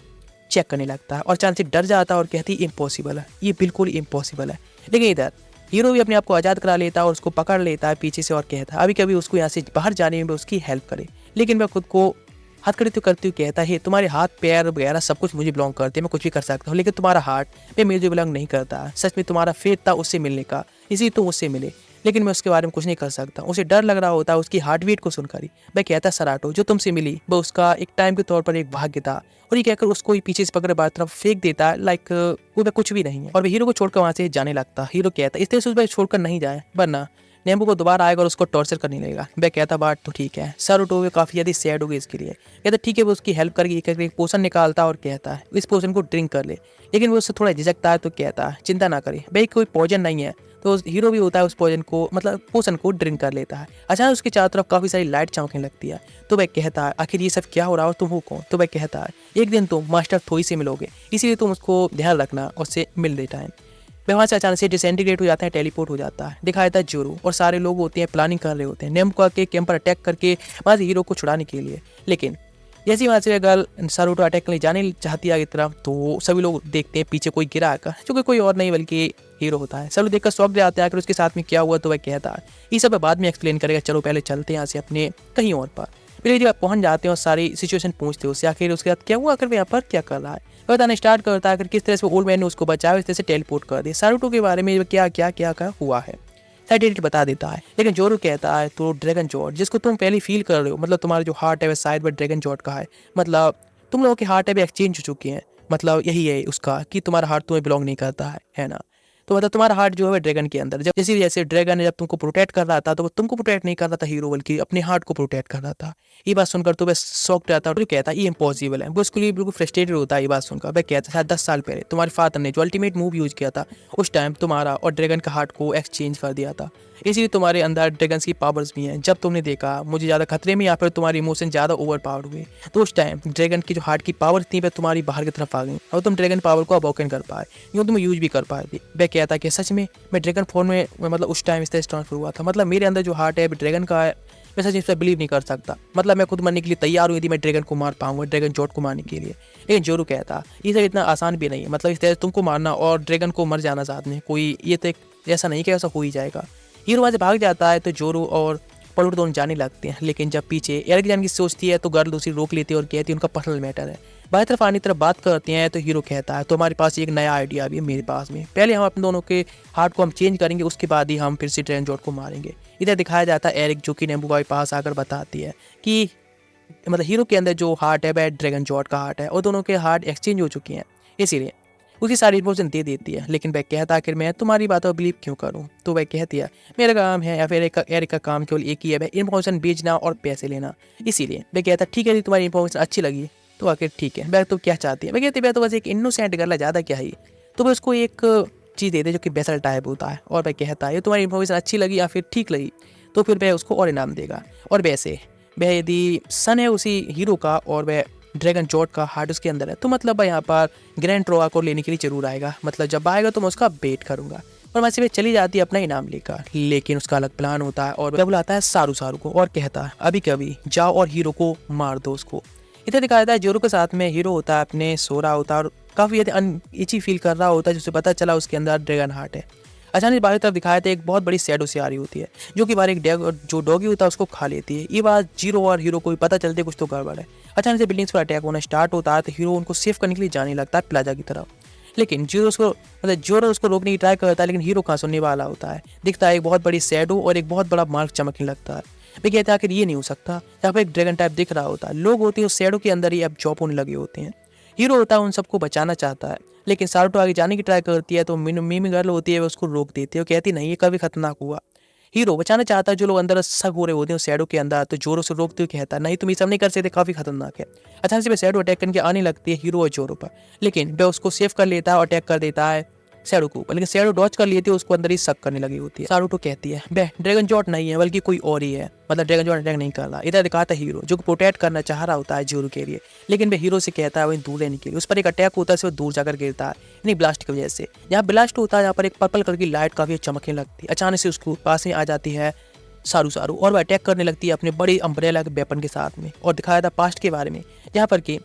चेक करने लगता है और अचानक से डर जाता है और कहती है इम्पॉसिबल है, ये बिल्कुल इम्पॉसिबल है। लेकिन इधर हीरो भी अपने आप को आज़ाद करा लेता है और उसको पकड़ लेता है पीछे से और कहता है अभी कभी उसको यहाँ से बाहर जाने में उसकी हेल्प करे। लेकिन वह खुद को हाथ खड़े तो करते हुए कहता है तुम्हारे हाथ पैर वगैरह सब कुछ मुझे बिलोंग करते हैं, मैं कुछ भी कर सकता हूँ, लेकिन तुम्हारा हार्ट मैं मुझे बिलोंग नहीं करता। सच में तुम्हारा फेथ था उससे मिलने का, इसी तुम उससे मिले, लेकिन मैं उसके बारे में कुछ नहीं कर सकता। उसे डर लग रहा होता है उसकी हार्ट बीट को सुनकर ही। वह कहता सराटो जो तुमसे मिली वह उसका एक टाइम के तौर पर एक भाग्य था, और ये कहकर उसको ही पीछे से पकड़ बाहर तरफ फेंक देता है लाइक वो कुछ भी नहीं है और वह हीरो को छोड़कर वहाँ से जाने लगता। हीरो कहता इस तरह से उस छोड़कर नहीं जाए वरना नेम्बू को दोबारा आएगा और उसको टॉर्चर करने लगेगा। वह कहता बात तो ठीक है। सराटो वे काफ़ी ज़्यादा सैड हो गई इसके लिए। कहता ठीक है वो उसकी हेल्प करके एक पोशन निकालता और कहता है इस पोशन को ड्रिंक कर ले, लेकिन वो उससे थोड़ा झिझकता है तो कहता है चिंता ना करे भाई कोई पॉइजन नहीं है। तो हीरो भी होता है उस पॉइजन को मतलब पोशन को ड्रिंक कर लेता है। अचानक उसके चारों तरफ काफ़ी सारी लाइट चमकने लगती है। तो वह कहता है आखिर ये सब क्या हो रहा है और तुम हो कौन। तो वह कहता है एक दिन तुम मास्टर थोई से मिलोगे, इसीलिए तुम उसको ध्यान रखना और उससे मिल दे टाइम। वह वहाँ से अचानक से डिसइंटीग्रेट हो जाता है, टेलीपोर्ट हो जाता है। दिखाया था जोरो और सारे लोग होते हैं प्लानिंग कर रहे होते हैं नेम्बू के कैंप पर अटैक करके वहाँ से हीरो को छुड़ाने के लिए। लेकिन जैसे वहाँ से गर्ल सराटो अटैक करने जाने चाहती है आगे तरफ तो सभी लोग देखते हैं पीछे कोई गिरा आकर, जो कि कोई और नहीं बल्कि हीरो होता है। सब लोग देखकर शॉक दे आते हैं आकर उसके साथ में क्या हुआ। तो वह कहता है ये सब बाद में एक्सप्लेन करेगा, चलो पहले चलते हैं यहाँ से अपने कहीं और पर। फिर जब आप पहुंच जाते हैं और सारी सिचुएशन पूछते हो उससे, आखिर उसके बाद क्या हुआ, आखिर वो यहाँ पर क्या कर रहा है, बताना स्टार्ट करता है आखिर किस तरह से ओल्ड मैन ने उसको बचाया, इस तरह से टेलीपोर्ट कर दिया। सारूटो के बारे में क्या क्या क्या क्या हुआ है साइड एडिट बता देता है। लेकिन जोरो कहता है तो ड्रैगन जॉर्ड जिसको तुम पहले फील कर रहे हो, मतलब तुम्हारा जो हार्ट है वह शायद वह ड्रैगन जॉर्ड का है, मतलब तुम लोगों के हार्ट है भी एक्सचेंज हो चुकी हैं, मतलब यही है उसका कि तुम्हारा हार्ट तुम्हें बिलोंग नहीं करता है ना। तो मतलब तुम्हारा हार्ट जो है ड्रैगन के अंदर, जब जैसे ड्रैगन जब तुमको प्रोटेक्ट कर रहा था तो वो तुमको प्रोटेक्ट नहीं कर रहा था हीरो, बल्कि अपने हार्ट को प्रोटेक्ट कर रहा था। ये बात सुनकर तो वह शॉक रहता है और कहता है ये इम्पॉसिबल है, वो उसके लिए बिल्कुल फ्रस्ट्रेटेड होता है ये बात सुनकर। वह कहता है शायद 10 साल पहले तुम्हारे फादर ने जो अल्टीमेट मूव यूज किया था उस टाइम तुम्हारा और ड्रैगन का हार्ट को एक्सचेंज कर दिया था, इसीलिए तुम्हारे अंदर ड्रैगन्स की पावर्स भी हैं। जब तुमने देखा मुझे ज़्यादा खतरे में या फिर तुम्हारे इमोशन ज़्यादा ओवर पावर हुए तो उस टाइम ड्रैगन की जो हार्ट की पावर थी वह तुम्हारी बाहर की तरफ आ गई और तुम ड्रैगन पावर को अवॉकन कर पाए, यूँ तुम यूज भी कर पाए थे। वह कहता कि सच में मैं ड्रैगन फॉर्म में मतलब उस टाइम इस तरह ट्रांसफर हुआ था, मतलब मेरे अंदर जो हार्ट है ड्रैगन का है, मैं सच में बिलीव नहीं कर सकता, मतलब मैं खुद मरने के लिए तैयार हुई थी, मैं ड्रैगन को मार पाऊंगा, ड्रैगन जॉर्ड को मारने के लिए। लेकिन जोरू कहता ये सब इतना आसान भी नहीं है, मतलब इस तरह तुमको मारना और ड्रैगन को मर जाना साथ में कोई ये तो ऐसा नहीं कि ऐसा हो ही जाएगा। हीरो वहाँ से भाग जाता है तो जोरू और पलूट दोनों जाने लगते हैं, लेकिन जब पीछे एरिक जाने की सोचती है तो गर्ल दूसरी रोक लेती है और कहती है उनका पर्सनल मैटर है। बाई तरफ आने तरफ बात करते हैं तो हीरो कहता है तो हमारे पास एक नया आइडिया भी है मेरे पास में, पहले हम अपने दोनों के हार्ट को हम चेंज करेंगे, उसके बाद ही हम फिर से ड्रैगन जॉर्ड को मारेंगे। इधर दिखाया जाता है एरिक जो कि नेम्बुगा के पास आकर बताती है कि मतलब हीरो के अंदर जो हार्ट है वह ड्रैगन जॉर्ड का हार्ट है और दोनों के हार्ट एक्सचेंज हो चुके हैं, इसीलिए उसकी सारी इन्फॉर्मेशन दे देती है। लेकिन वह कहता है कि मैं तुम्हारी बातों पर बिलीव क्यों करूं, तो वह कहती है मेरा काम है या फिर एरिक का काम केवल एक ही है, वह इन्फॉर्मेशन बेचना और पैसे लेना। इसीलिए वह कहता है ठीक है तुम्हारी इन्फॉर्मेशन अच्छी लगी तो आखिर ठीक है, वह तो क्या चाहती है, वह कहती है तो बस एक इनोसेंट गर्ल है, ज़्यादा क्या ही। तो वह उसको एक चीज़ देते जो कि बेसल टाइप होता है और वह कहता है ये तुम्हारी इन्फॉर्मेशन अच्छी लगी या फिर ठीक लगी तो फिर वह उसको और इनाम देगा। और वैसे वह यदि सन है उसी हीरो का और वह ड्रैगन जॉर्ड का हार्ट उसके अंदर है तो मतलब यहाँ पर ग्रैंड ट्रोआ को लेने के लिए जरूर आएगा, मतलब जब आएगा तो मैं उसका वेट करूंगा। और वैसे वे चली जाती है अपना इनाम लेकर, लेकिन उसका अलग प्लान होता है और वह बुलाता है सारू को और कहता है अभी कभी जाओ और हीरो को मार दो उसको। इधर दिखाया जाता है जोरो के साथ में हीरो होता है अपने सो रहा होता है और काफ़ी इची फील कर रहा होता है, जिससे पता चला उसके अंदर ड्रैगन हार्ट है। अचानक बाहर तरफ दिखाया था एक बहुत बड़ी शैडो से आ रही होती है जो कि बाहर एक जो डॉगी होता है उसको खा लेती है। ये बात जीरो और हीरो को भी पता चलती है कुछ तो गड़बड़ है। अचानक से बिल्डिंग्स पर अटैक होना स्टार्ट होता है तो हीरो उनको सेव करने के लिए जाने लगता है प्लाजा की तरफ, लेकिन जोरो उसको रोकने की ट्राई करता है, लेकिन हीरो कहाँ सुनने वाला होता है। दिखता है एक बहुत बड़ी शैडो और एक बहुत बड़ा मार्क चमकने लगता है। वे कहता है आखिर ये नहीं हो सकता, यहाँ पर एक ड्रैगन टाइप दिख रहा होता है, लोग होते हैं उस शैडो के अंदर ही अब जॉब होने लगे होते हैं। हीरो होता है उन सबको बचाना चाहता है, लेकिन सारूटो आगे जाने की ट्राई करती है तो मिमी गर्ल होती है वो उसको रोक देती है, वो कहती नहीं ये कभी खतरनाक हुआ। हीरो बचाना चाहता है जो लोग अंदर सग हो रहे होते हैं शैडो के अंदर, तो जोरो से रोकते हुए कहता है नहीं तुम ये सब नहीं कर सकते, काफी खतरनाक है। अचानक से वह शैडो अटैक करके आने लगती है हीरो और जोरो पर, लेकिन वह उसको सेव कर लेता है और अटैक कर देता है शैडो को, लेकिन शैडो डॉज कर लेती है, उसको अंदर ही शक करने लगी होती है। सारूटो कहती है वह ड्रैगन जॉर्ड नहीं है बल्कि कोई और ही है, मतलब ड्रैगन जॉर्ड अटैक नहीं कर रहा। इधर दिखाता है हीरो जो प्रोटेक्ट करना चाह रहा होता है जोरो के लिए, लेकिन वह हीरो से कहता है वहीं दूर रहने के लिए। उस पर एक अटैक होता है, वो दूर जाकर गिरता है यानी ब्लास्ट की वजह से। यहाँ ब्लास्ट होता है यहाँ पर एक पर्पल कलर की लाइट काफी चमकने लगती है। अचानक से उसको पास में आ जाती है सारू और वह अटैक करने लगती है अपने बड़ी अम्ब्रेला के वेपन के साथ में। और दिखाया था पास्ट के बारे में जहाँ पर कि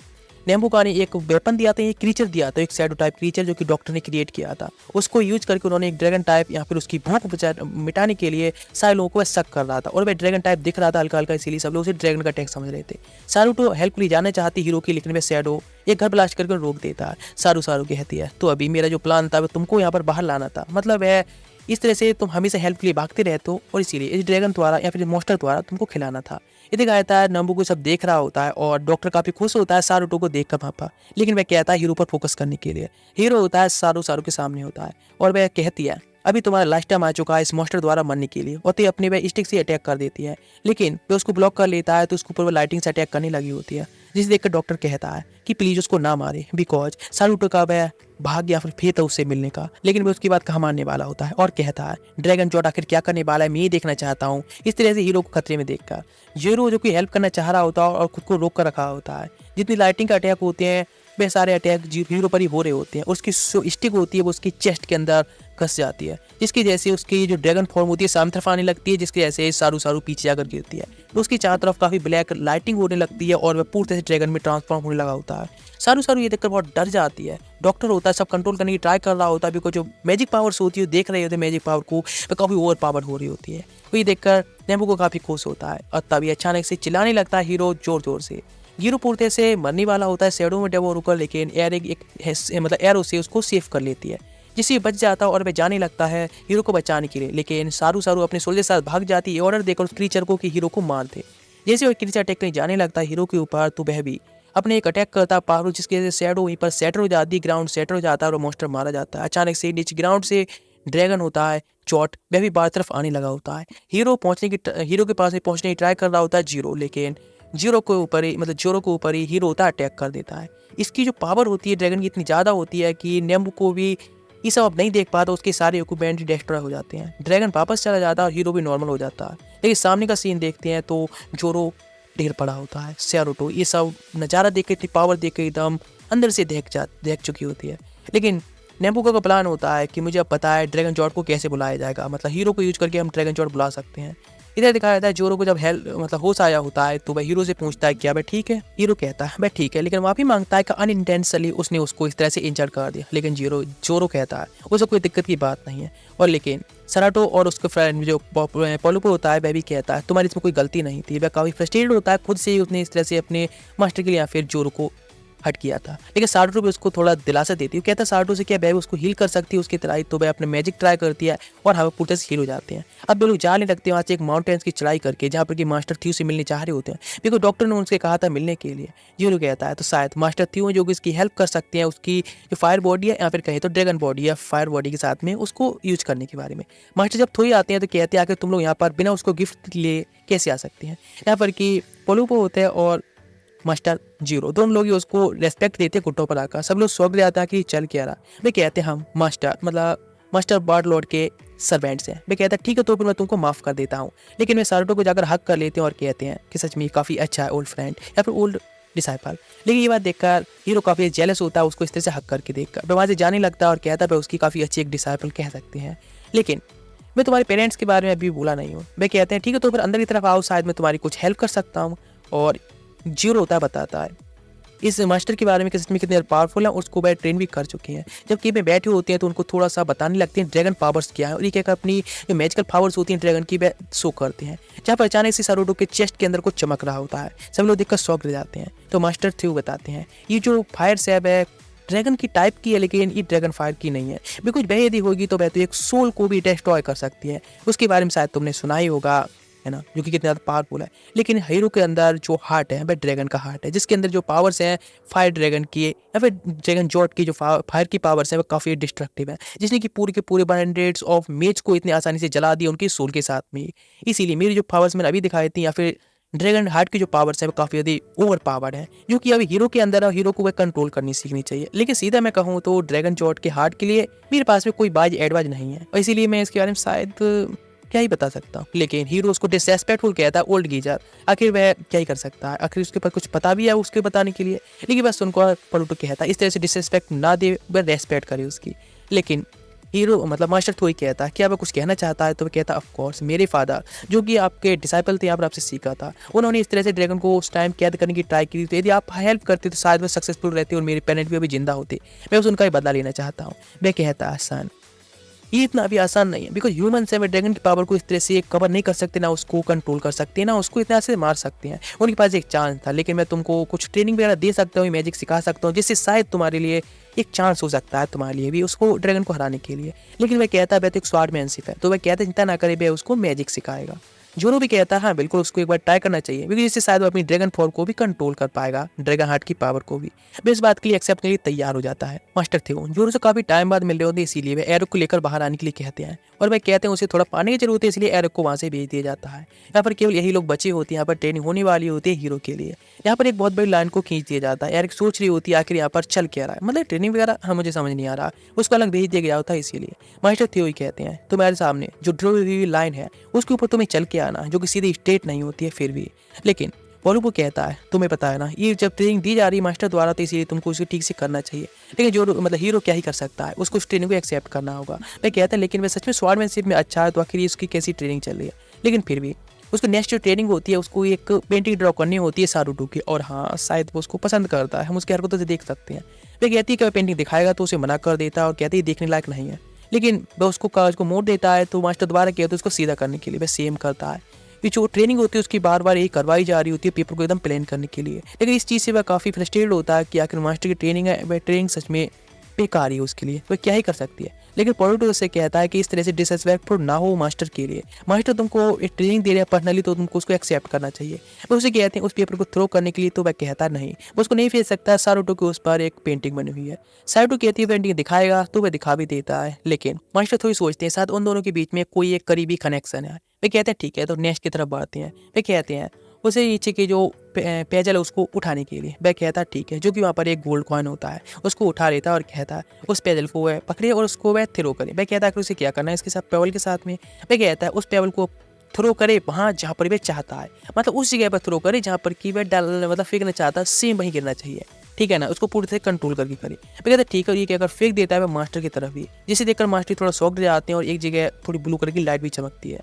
नेम्बुका ने एक वेपन दिया था, एक क्रीचर दिया था, एक शैडो टाइप क्रीचर जो कि डॉक्टर ने क्रिएट किया था, उसको यूज करके उन्होंने एक ड्रैगन टाइप या फिर उसकी भूख मिटाने के लिए सारे लोगों को वह शक कर रहा था और वह ड्रैगन टाइप दिख रहा था हल्का हल्का, इसीलिए सब लोग उसे ड्रैगन का अटैक समझ रहे थे। सारूटो हेल्प के लिए जाना चाहती हीरो की, लेकिन वह शैडो एक घर ब्लास्ट करके रोक देता है। सारू कहती है तो अभी मेरा जो प्लान था वह तुमको यहाँ पर बाहर लाना था, मतलब वह इस तरह से तुम हमेशा हेल्प के लिए भागते रहते हो और इसीलिए इस ड्रैगन द्वारा या फिर मॉन्स्टर द्वारा तुमको खिलाना था। ये दिखाया है नंबू को सब देख रहा होता है और डॉक्टर काफी खुश होता है सारूटो को देखकर वहाँ पर, लेकिन वह कहता है हीरो पर फोकस करने के लिए। हीरो होता है सारू के सामने होता है और वह कहती है अभी तुम्हारा लास्ट टाइम आ चुका है इस मॉन्स्टर द्वारा मरने के लिए, और तो अपने वह स्टिक से अटैक कर देती है, लेकिन वह उसको ब्लॉक कर लेता है तो उसके ऊपर वह लाइटिंग से अटैक करने लगी होती है, जिसे देखकर डॉक्टर कहता है कि प्लीज उसको ना मारे बिकॉज सारूटो का वह भाग्य या फिर फेत है उससे मिलने का। लेकिन वह उसकी बात कहाँ मानने वाला होता है और कहता है ड्रैगन जॉर्ड आखिर क्या करने वाला है मैं ये देखना चाहता हूँ। इस तरह से हीरो को खतरे में देखकर हीरो जो कि हेल्प करना चाह रहा होता है और खुद को रोक कर रखा होता है। जितनी लाइटिंग का अटैक होते हैं वह सारे अटैक हीरो पर ही हो रहे होते हैं। उसकी जो स्टिक होती है वो उसकी चेस्ट के अंदर घस जाती है, जिसकी जैसे उसकी जो ड्रैगन फॉर्म होती है सामने तरफ आने लगती है, जिसकी जैसे सारू सारू पीछे आकर गिरती है तो उसकी चारों तरफ काफ़ी ब्लैक लाइटिंग होने लगती है और वह पूरी तरह से ड्रैगन में ट्रांसफॉर्म होने लगा होता है। सारू सारू ये देखकर बहुत डर जाती है। डॉक्टर होता है सब कंट्रोल करने की ट्राई कर रहा होता है, बिकॉज जो मैजिक पावर्स होती है देख रहे होते हैं मैजिक पावर को, वह काफ़ी ओवर पावर हो रही होती है। तो ये देखकर नेम्बू काफ़ी खुश होता है और तभी अचानक से चिल्लाने लगता है हीरो जोर जोर से। हीरो पूरी तरह से मरने वाला होता है शैडो में डेवो रुकर, लेकिन मतलब एरो से उसको सेव कर लेती है, जिससे बच जाता है और वह जाने लगता है हीरो को बचाने के लिए। लेकिन सारू सारू अपने सोल्जर के साथ भाग जाती है ऑर्डर देकर उस क्रीचर को कि हीरो को मार दे। जैसे वह क्रीचर अटैक करने जाने लगता है हीरो के ऊपर तो वह भी अपने एक अटैक करता है पावर, जिसकी वजह से शैडो वहीं पर सेटर हो जाती है, ग्राउंड सेटर हो जाता है और मॉन्स्टर मारा जाता है। अचानक से नीचे ग्राउंड से ड्रैगन होता है चॉट, वह भी बाहर तरफ आने लगा होता है। हीरो के पास पहुंचने की ट्राई कर रहा होता है जीरो, लेकिन जीरो के ऊपर ही हीरो होता है अटैक कर देता है। इसकी जो पावर होती है ड्रैगन की इतनी ज़्यादा होती है कि नेम्बू को भी ये सब अब नहीं देख पाता, उसके सारे इक्विपमेंट डिस्ट्रॉय हो जाते हैं। ड्रैगन वापस चला जाता है और हीरो भी नॉर्मल हो जाता है। लेकिन सामने का सीन देखते हैं तो जोरो ढेर पड़ा होता है, सैरोटो ये सब नज़ारा देख के इतनी पावर देख के एकदम अंदर से देख चुकी होती है। लेकिन नेम्बू का प्लान होता है कि मुझे अब पता है ड्रैगन जॉर्ड को कैसे बुलाया जाएगा, मतलब हीरो को यूज करके हम ड्रैगन जॉर्ड बुला सकते हैं। इधर दिखाया जाता है जोरो को जब होश आया होता है तो वह हीरो से पूछता है क्या वह ठीक है। हीरो कहता है वह ठीक है, लेकिन माफी मांगता है कि अनइंटेंशनली उसने उसको इस तरह से इंजर्ड कर दिया। लेकिन जोरो कहता है उसे कोई दिक्कत की बात नहीं है। और लेकिन सराटो और उसके फ्रेंड जो पोलुपो होता है वह भी कहता है तुम्हारी इसमें कोई गलती नहीं थी। वह काफ़ी फ्रस्ट्रेटेड होता है खुद से ही, उसने इस तरह से अपने मास्टर के लिए या फिर जोरो को हट किया था। लेकिन सार्टो भी उसको थोड़ा दिलासा देती है, कहता है सार्टो से क्या वह उसको हील कर सकती है उसकी तरह, तो वह अपने मैजिक ट्राई करती है और हमें पूरे से हील हो जाते हैं। अब वे लोग जाने लगते हैं वहाँ से एक माउंटेन्स की चढ़ाई करके, जहाँ पर कि मास्टर थ्यू से मिलने चाह रहे होते हैं, बिकॉज डॉक्टर ने उनसे कहा था मिलने के लिए। ये लोग कहता है तो शायद मास्टर थ्यू जो कि इसकी हेल्प कर सकते हैं, उसकी जो फायर बॉडी है या फिर कहें तो ड्रैगन बॉडी या फायर बॉडी के साथ में उसको यूज करने के बारे में। मास्टर जब थोड़ी आते हैं तो कहते हैं आकर तुम लोग यहाँ पर बिना उसको गिफ्ट लिए कैसे आ सकते हैं। यहाँ पर कि पोलुपो होते हैं और मास्टर जीरो दोनों लोग ही उसको रेस्पेक्ट देते घुट्टों पर आकर। सब लोग शौक जाता है कि चल क्या रहा। वे कहते हैं हम मास्टर बार्ड लॉर्ड के सर्वेंट्स हैं। वे कहता है ठीक है तो फिर मैं तुमको माफ़ कर देता हूँ। लेकिन वे सार्टो को जाकर हक कर लेते हैं और कहते हैं कि सच में काफ़ी अच्छा है ओल्ड फ्रेंड या फिर ओल्ड डिसाइपल। लेकिन ये बात देखकर हीरो काफ़ी जेलस होता है उसको इस तरह से हक करके देखकर। वह वहाँ से जाने लगता है और कहता है उसकी काफ़ी अच्छी एक डिसाइपल कह सकते हैं। लेकिन मैं तुम्हारे पेरेंट्स के बारे में अभी बोला नहीं हूँ। वे कहते हैं ठीक है तो फिर अंदर की तरफ आओ, शायद मैं तुम्हारी कुछ हेल्प कर सकता हूँ। और जीरो होता है बताता है इस मास्टर के बारे में कि सच में कितने पावरफुल है, उसको वह ट्रेन भी कर चुके हैं। जब कि में बैठे होते हैं तो उनको थोड़ा सा बताने लगते हैं ड्रैगन पावर्स क्या है और ये कहकर अपनी जो मैजिकल पावर्स होती हैं ड्रैगन की वह शो करते हैं। जहाँ पर अचानक से सारूटो के चेस्ट के अंदर कुछ चमक रहा होता है। सब लोग देखकर शॉक रह जाते हैं। तो मास्टर थ्यू बताते हैं ये जो फायर सैब है ड्रैगन की टाइप की है, लेकिन ये ड्रैगन फायर की नहीं है, बिकॉज वह यदि होगी तो वह तो एक सोल को भी डिस्ट्रॉय कर सकती है। उसके बारे में शायद तुमने सुना ही होगा है ना, जो कि कितना ज़्यादा पावरफुल है। लेकिन हीरो के अंदर जो हार्ट है वह ड्रैगन का हार्ट है, जिसके अंदर जो पावर्स हैं फायर ड्रैगन की या फिर ड्रैगन जॉट की जो फायर की पावर्स हैं वो काफ़ी डिस्ट्रक्टिव है, जिसने कि पूरे के पूरे हंड्रेड्स ऑफ मेज को इतनी आसानी से जला दिया उनकी सोल के साथ में। इसीलिए मेरी जो पावर्स मैंने अभी दिखाई थी या फिर ड्रैगन हार्ट की जो पावर्स है वो काफ़ी ज़्यादा ओवर पावर्ड है, जो कि अभी हीरो के अंदर है। हीरो को वह कंट्रोल करनी सीखनी चाहिए। लेकिन सीधा मैं कहूँ तो ड्रैगन जॉट के हार्ट के लिए मेरे पास में कोई बाज एडवाइज नहीं है और इसीलिए मैं इसके बारे में शायद क्या ही बता सकता हूँ। लेकिन हीरो उसको डिसरेस्पेक्टफुल कहता है ओल्ड गीजर। आखिर वह क्या ही कर सकता है, आखिर उसके पास कुछ पता भी है उसके बताने के लिए। लेकिन बस उनको पोलुटो कहता है इस तरह से डिसरेस्पेक्ट ना दे, वह रेस्पेक्ट करे उसकी। लेकिन हीरो मास्टर थोड़ी कहता है क्या वह कुछ कहना चाहता है, तो वह कहता है ऑफ कोर्स मेरे फादर जो कि आपके डिसाइपल थे यहाँ पर आपसे सीखा था, उन्होंने इस तरह से ड्रैगन को उस टाइम कैद करने की ट्राई की थी। तो यदि आप हेल्प करते तो शायद वह सक्सेसफुल रहते और मेरे पेरेंट भी अभी जिंदा होते। मैं बस उनका ही बदला लेना चाहता हूँ। वह कहता है सन ये इतना अभी आसान नहीं है, बिकॉज ह्यूमन से ड्रैगन की पावर को इस तरह से कवर नहीं कर सकते, ना उसको कंट्रोल कर सकते, ना उसको इतना से मार सकते हैं। उनके पास एक चांस था, लेकिन मैं तुमको कुछ ट्रेनिंग वगैरह दे सकता हूँ, मैजिक सिखा सकता हूँ, जिससे शायद तुम्हारे लिए एक चांस हो सकता है तुम्हारे लिए भी उसको ड्रैगन को हराने के लिए। लेकिन वह कहता है वह तो एक स्वार्डमैनशिप है, तो वह कहता है चिंता ना करे, वह उसको मैजिक सिखाएगा। जोरो भी कहता है हाँ बिल्कुल उसको एक बार ट्राई करना चाहिए, क्योंकि जिससे शायद वो अपनी ड्रैगन फॉर्म को भी कंट्रोल कर पाएगा, ड्रैगन हार्ट की पावर को भी। वे इस बात के लिए एक्सेप्ट करने के लिए तैयार हो जाता है। मास्टर थे जोरो से काफी टाइम बाद मिल रहे होते, इसीलिए वे एरोक को लेकर बाहर आने के लिए कहते हैं और वह कहते हैं उसे थोड़ा पानी की जरूरत है, इसलिए एरोक को वहाँ से भेज दिया जाता है। यहाँ पर केवल यही लोग बचे होते हैं, यहाँ पर ट्रेनिंग होने वाली होती है हीरो के लिए। यहाँ पर एक बहुत बड़ी लाइन को खींच दिया जाता है। एरिक सोच रही होती है आखिर यहाँ पर चल क्या रहा है, मतलब ट्रेनिंग वगैरह हाँ मुझे समझ नहीं आ रहा, उसको अलग भेज दिया गया होता है। इसीलिए मास्टर थियो ही कहते हैं तुम्हारे सामने जो ड्रॉ हुई लाइन है उसके ऊपर तुम्हें चल के आना, जो कि सीधी स्टेट नहीं होती है फिर भी। लेकिन पोलूपो कहता है तुम्हें पता है ना, ये जब ट्रेनिंग दी जा रही है मास्टर द्वारा तो इसीलिए तुमको उसे ठीक से करना चाहिए। लेकिन जो मतलब हीरो क्या ही कर सकता है, उसको उस ट्रेनिंग को एक्सेप्ट करना होगा। मैं कहता है लेकिन वह सच में स्वॉर्डमैनशिप में अच्छा है तो आखिर उसकी कैसी ट्रेनिंग चल रही है। लेकिन फिर भी उसको नेक्स्ट जो ट्रेनिंग होती है उसको एक पेंटिंग ड्रॉ करनी होती है सारूटो की, और हाँ शायद वो उसको पसंद करता है, हम उसकी हरकतों से देख सकते हैं। वह कहती है कि वह पेंटिंग दिखाएगा तो उसे मना कर देता है और कहती है देखने लायक नहीं है। लेकिन वह उसको कागज को मोड़ देता है तो मास्टर दोबारा कहते है उसको सीधा करने के लिए वह सेम करता है। ये जो ट्रेनिंग होती है उसकी बार बार यही करवाई जा रही होती है पेपर को एकदम प्लान करने के लिए। लेकिन इस चीज़ से वह काफ़ी फ्रस्ट्रेटेड होता है कि आखिर मास्टर की ट्रेनिंग है, वह ट्रेनिंग सच में बेकार ही उसके लिए, वह क्या ही कर सकती है। लेकिन पोलूटो उससे कहता है कि इस तरह से डिसरिस्पेक्टफुल ना हो मास्टर के लिए, मास्टर तुमको एक ट्रेनिंग दे रहा है पर्सनली तो तुमको उसको एक्सेप्ट करना चाहिए। वो उसे कहते हैं उस पेपर को थ्रो करने के लिए, तो वह कहता नहीं, वो उसको नहीं फेंक सकता। सारूटो के उस पर एक पेंटिंग बनी हुई है। सारूटो कहती है पेंटिंग दिखाएगा तो वह दिखा भी देता है। लेकिन मास्टर थोड़ी सोचते हैं शायद उन दोनों के बीच में कोई एक करीबी कनेक्शन है। वे कहते हैं ठीक है, तो नेक्स्ट की तरफ बढ़ते हैं। वे कहते हैं उसे नीचे की जो पेजल है उसको उठाने के लिए। वह कहता है ठीक है, जो कि वहाँ पर एक गोल्ड कॉइन होता है उसको उठा लेता है और कहता है उस पेजल को वह पकड़े और उसको वह थ्रो करे। वह कहता है कि उसे क्या करना है इसके साथ पेबल के साथ में। वह कहता है उस पेबल को थ्रो करे वहाँ जहाँ पर वह चाहता है, मतलब उस जगह पर थ्रो करे जहाँ पर कि वह डाल मतलब फेंकना चाहता है, सेम वहीं गिरना चाहिए, ठीक है ना, उसको पूरी तरह कंट्रोल करके करे। वह कहता है ठीक है, ये अगर फेंक देता है वह मास्टर की तरफ ही, जिसे देखकर मास्टर थोड़ा शॉक्ड हो जाते हैं और एक जगह थोड़ी ब्लू कलर की लाइट भी चमकती है।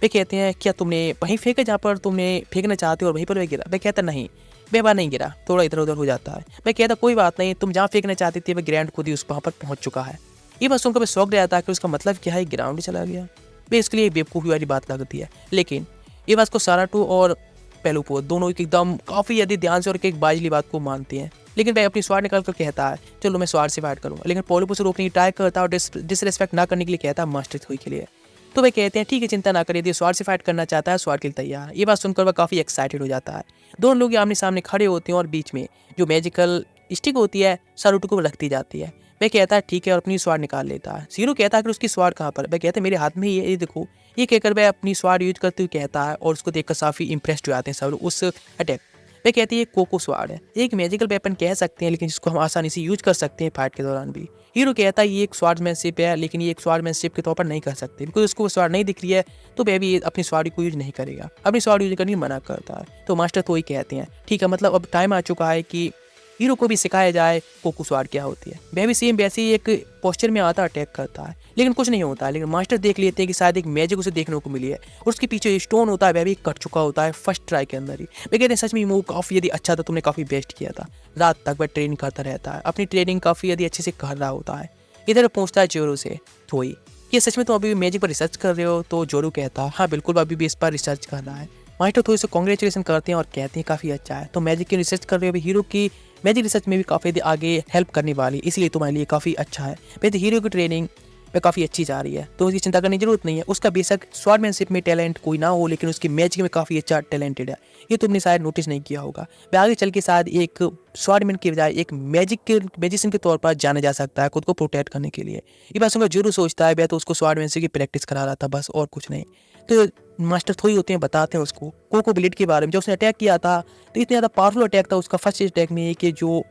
वे कहते हैं क्या तुमने वहीं फेंका जहाँ पर तुमने फेंकना चाहते हो और वहीं पर वह गिरा। वह कहता नहीं, वह बार नहीं गिरा, थोड़ा इधर उधर हो जाता है। मैं कहता कोई बात नहीं, तुम जहाँ फेंकना चाहती थी वह ग्रैंड खुद ही उस वहाँ पर पहुँच चुका है। ये बात सुनकर मैं शौक रहा था कि उसका मतलब क्या है, ग्राउंड ही चला गया। वे इसके लिए बेवकूफ़ी वाली बात लगती है। लेकिन ये बात को साराटो और पेलूपो दोनों एकदम काफ़ी यदि ध्यान से और एक बाजली बात को मानते हैं। लेकिन वह अपनी स्वार निकाल कर कहता है चलो मैं स्वार से फाइट करूँगा। लेकिन पेलूपो से रोकने की ट्राई करता है और डिसरिस्पेक्ट ना करने के लिए कहता है मास्टर थ्रोई के लिए। तो वे कहते हैं ठीक है चिंता ना करिए, यदि स्वार से फाइट करना चाहता है स्वार के लिए तैयार है। ये बात सुनकर वह काफ़ी एक्साइटेड हो जाता है। दोनों लोग आमने सामने खड़े होते हैं और बीच में जो मैजिकल स्टिक होती है सारूटो को रखती जाती है। वह कहता है ठीक है और अपनी स्वार निकाल लेता है। ज़ीरो कहता है कि उसकी स्वार कहाँ पर। वह कहते हैं मेरे हाथ में ही है, ये देखो। ये कहकर वह अपनी स्वार यूज करते हुए कहता है और उसको देखकर काफ़ी इंप्रेस्ड हो जाते हैं सब लोग उस अटैक। वह कहती है कोको स्वाड है, एक मैजिकल वेपन कह सकते हैं लेकिन जिसको हम आसानी से यूज कर सकते हैं फाइट के दौरान भी। हीरो कहता है ये एक स्वार्डमैनशिप है लेकिन ये एक स्वार्डमैनशिप के तौर पर नहीं कर सकते, बिकॉज उसको वो स्वार्ड नहीं दिख रही है तो वह भी अपनी स्वार्ड को यूज नहीं करेगा, अपनी स्वार्ड यूज करने की मना करता है। तो मास्टर तो ही कहते हैं ठीक है, मतलब अब टाइम आ चुका है कि हीरो को भी सिखाया जाए कोको स्वार्ड क्या होती है। वह भी सेम वैसे ही एक पोस्चर में आता अटैक करता है लेकिन कुछ नहीं होता है। लेकिन मास्टर देख लेते हैं कि शायद एक मैजिक उसे देखने को मिली है और उसके पीछे स्टोन होता है, वह भी कट चुका होता है फर्स्ट ट्राई के अंदर ही। वे कहते हैं सच में मूव काफ़ी यदि अच्छा था, तुमने काफ़ी बेस्ट किया था। रात तक वह ट्रेनिंग करता रहता है, अपनी ट्रेनिंग काफ़ी यदि अच्छे से कर रहा होता है। इधर पहुंचता है जोरो से थोई, ये सच में तुम अभी मैजिक पर रिसर्च कर रहे हो? तो जोरो कहता है हाँ बिल्कुल, अभी भी इस पर रिसर्च कर रहा है। मास्टर थोड़ी से कॉन्ग्रेचुलेसन करते हैं और कहते हैं काफ़ी अच्छा है, तो मैजिक की रिसर्च कर रहे हो, अभी हीरो की मैजिक रिसर्च में भी काफ़ी आगे हेल्प करने वाली, इसलिए तुम्हारे लिए काफ़ी अच्छा है। वैसे हीरो की ट्रेनिंग में काफ़ी अच्छी जा रही है तो उसकी चिंता करने की जरूरत नहीं है। उसका बेशक स्वॉर्डमैनशिप में टैलेंट कोई ना हो लेकिन उसकी मैजिक में काफ़ी अच्छा टैलेंटेड है, ये तुमने शायद नोटिस नहीं किया होगा। वह आगे चल के शायद एक स्वॉर्डमैन की बजाय एक मैजिशियन के तौर पर जाना जा सकता है खुद को प्रोटेक्ट करने के लिए। ये बात सुनकर जरूर सोचता है वह तो उसको स्वॉर्डमैनशिप की प्रैक्टिस करा रहा था बस, और कुछ नहीं। तो मास्टर थोड़ी होते हैं बताते हैं उसको कोको ब्लेड के बारे में। जब उसने अटैक किया था तो इतना ज़्यादा पावरफुल अटैक था उसका फर्स्ट अटैक में कि जो